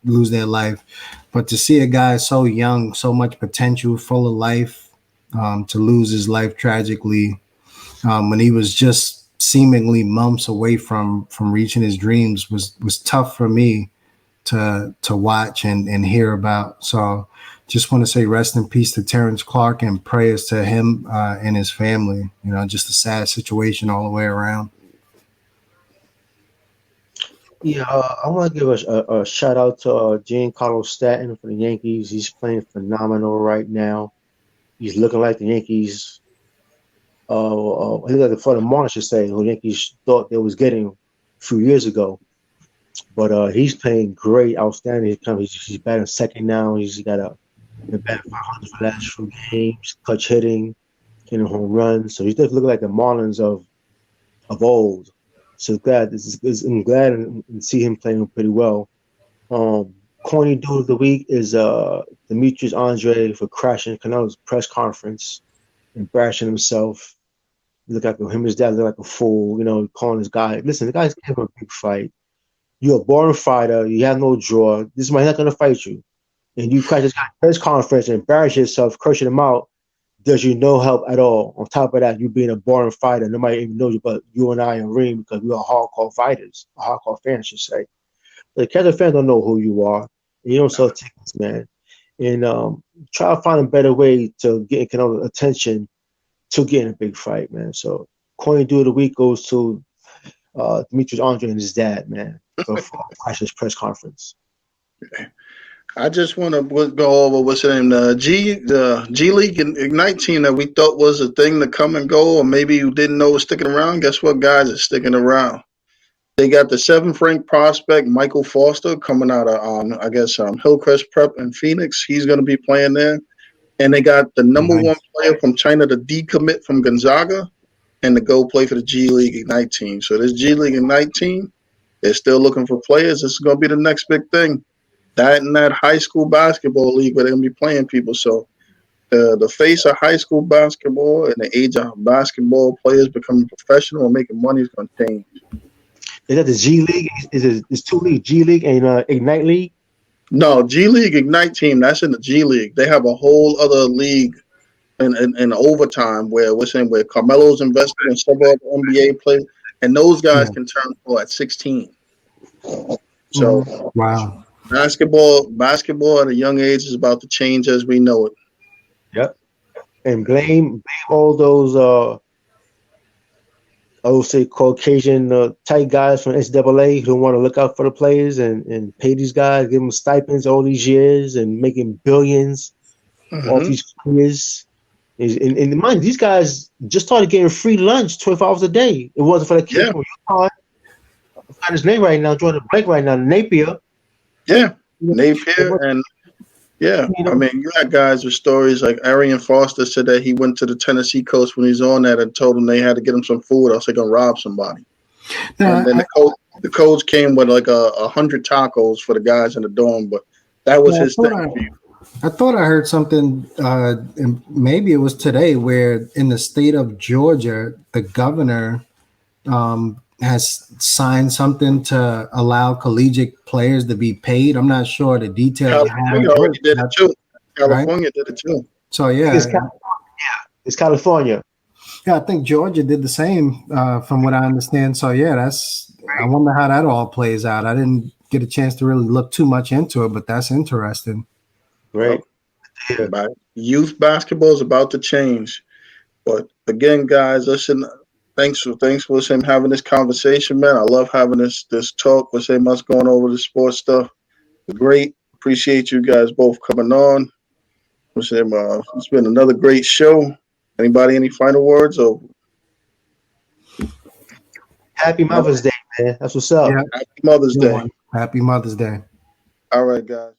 S2: life, but to see a guy so young, so much potential, full of life, to lose his life tragically when he was just seemingly months away from reaching his dreams was tough for me to watch and hear about. So just want to say rest in peace to Terrence Clark and prayers to him and his family. You know, just a sad situation all the way around.
S3: Yeah, I want to give a shout out to Giancarlo Stanton for the Yankees. He's playing phenomenal right now. He's looking like the Yankees. He looked like for the Marlins, should say, who the Yankees thought they was getting a few years ago. But he's playing great, outstanding. He's batting second now. He's got been batting 500 for the last few games, clutch hitting, getting home runs. So he's definitely looking like the Marlins of old. So I'm glad and see him playing pretty well. Corny dude of the week is Demetrius Andre for crashing Canelo's press conference and thrashing himself. Look like him and his dad look like a fool, calling this guy. Listen, the guy's giving a big fight. You're a boring fighter. You have no draw. This man not going to fight you. And you crash this guy's press conference and embarrass yourself, cursing him out, does you no help at all. On top of that, you being a boring fighter. Nobody even knows you but you and I in the ring because we are hardcore fighters, hardcore fans, I should say. The casual fans don't know who you are. And you don't sell tickets, man. And try to find a better way to get Canelo's attention to getting a big fight, man. So, Coin Dude of the Week goes to Demetrius Andre and his dad, man, for Crash's press conference.
S1: I just want to go over what's the name, the G League Ignite team that we thought was a thing to come and go, or maybe you didn't know was sticking around. Guess what, guys? It's sticking around. They got the 7th ranked prospect Michael Foster coming out of Hillcrest Prep in Phoenix. He's going to be playing there, and they got the number 1 player from China to decommit from Gonzaga and to go play for the G League Ignite team. So this G League Ignite team, they're still looking for players. This is going to be the next big thing. That and that high school basketball league where they're going to be playing people. So the face of high school basketball and the age of basketball players becoming professional and making money is going to change.
S3: Is that the G League? Is 2 leagues, G League and Ignite League?
S1: No, G League Ignite team, that's in the G League. They have a whole other league in overtime where Carmelo's invested in several other NBA players, and those guys can turn pro at 16. So
S2: wow.
S1: Basketball at a young age is about to change as we know it.
S3: Yep. And blame all those I would say Caucasian tight guys from NCAA who want to look out for the players and pay these guys, give them stipends all these years and making billions off these players. And mind, these guys just started getting free lunch 12 hours a day. It wasn't for the kid from UConn. I forgot his name right now, Jordan Blake right now, Napier.
S1: Yeah, Napier and I mean, you got guys with stories like Arian Foster said that he went to the Tennessee coach when he was on that and told him they had to get him some food, else they're gonna rob somebody. And then the coach came with like 100 tacos for the guys in the dorm, but that was his thing.
S2: I thought I heard something, and maybe it was today, where in the state of Georgia, the governor has signed something to allow collegiate players to be paid. I'm not sure the details.
S1: California already did it too. California did it too.
S2: So
S3: it's California.
S2: Yeah, I think Georgia did the same, from what I understand. So I wonder how that all plays out. I didn't get a chance to really look too much into it, but that's interesting.
S3: Great.
S1: Youth basketball is about to change. But again, guys, listen, Thanks for him having this conversation, man. I love having this talk with him, us going over the sports stuff. Great. Appreciate you guys both coming on. With him, it's been another great show. Anybody any final words? Or
S3: Happy Mother's Day, man. That's what's up.
S2: Yeah.
S1: Happy Mother's Day.
S2: Happy Mother's Day.
S1: All right, guys.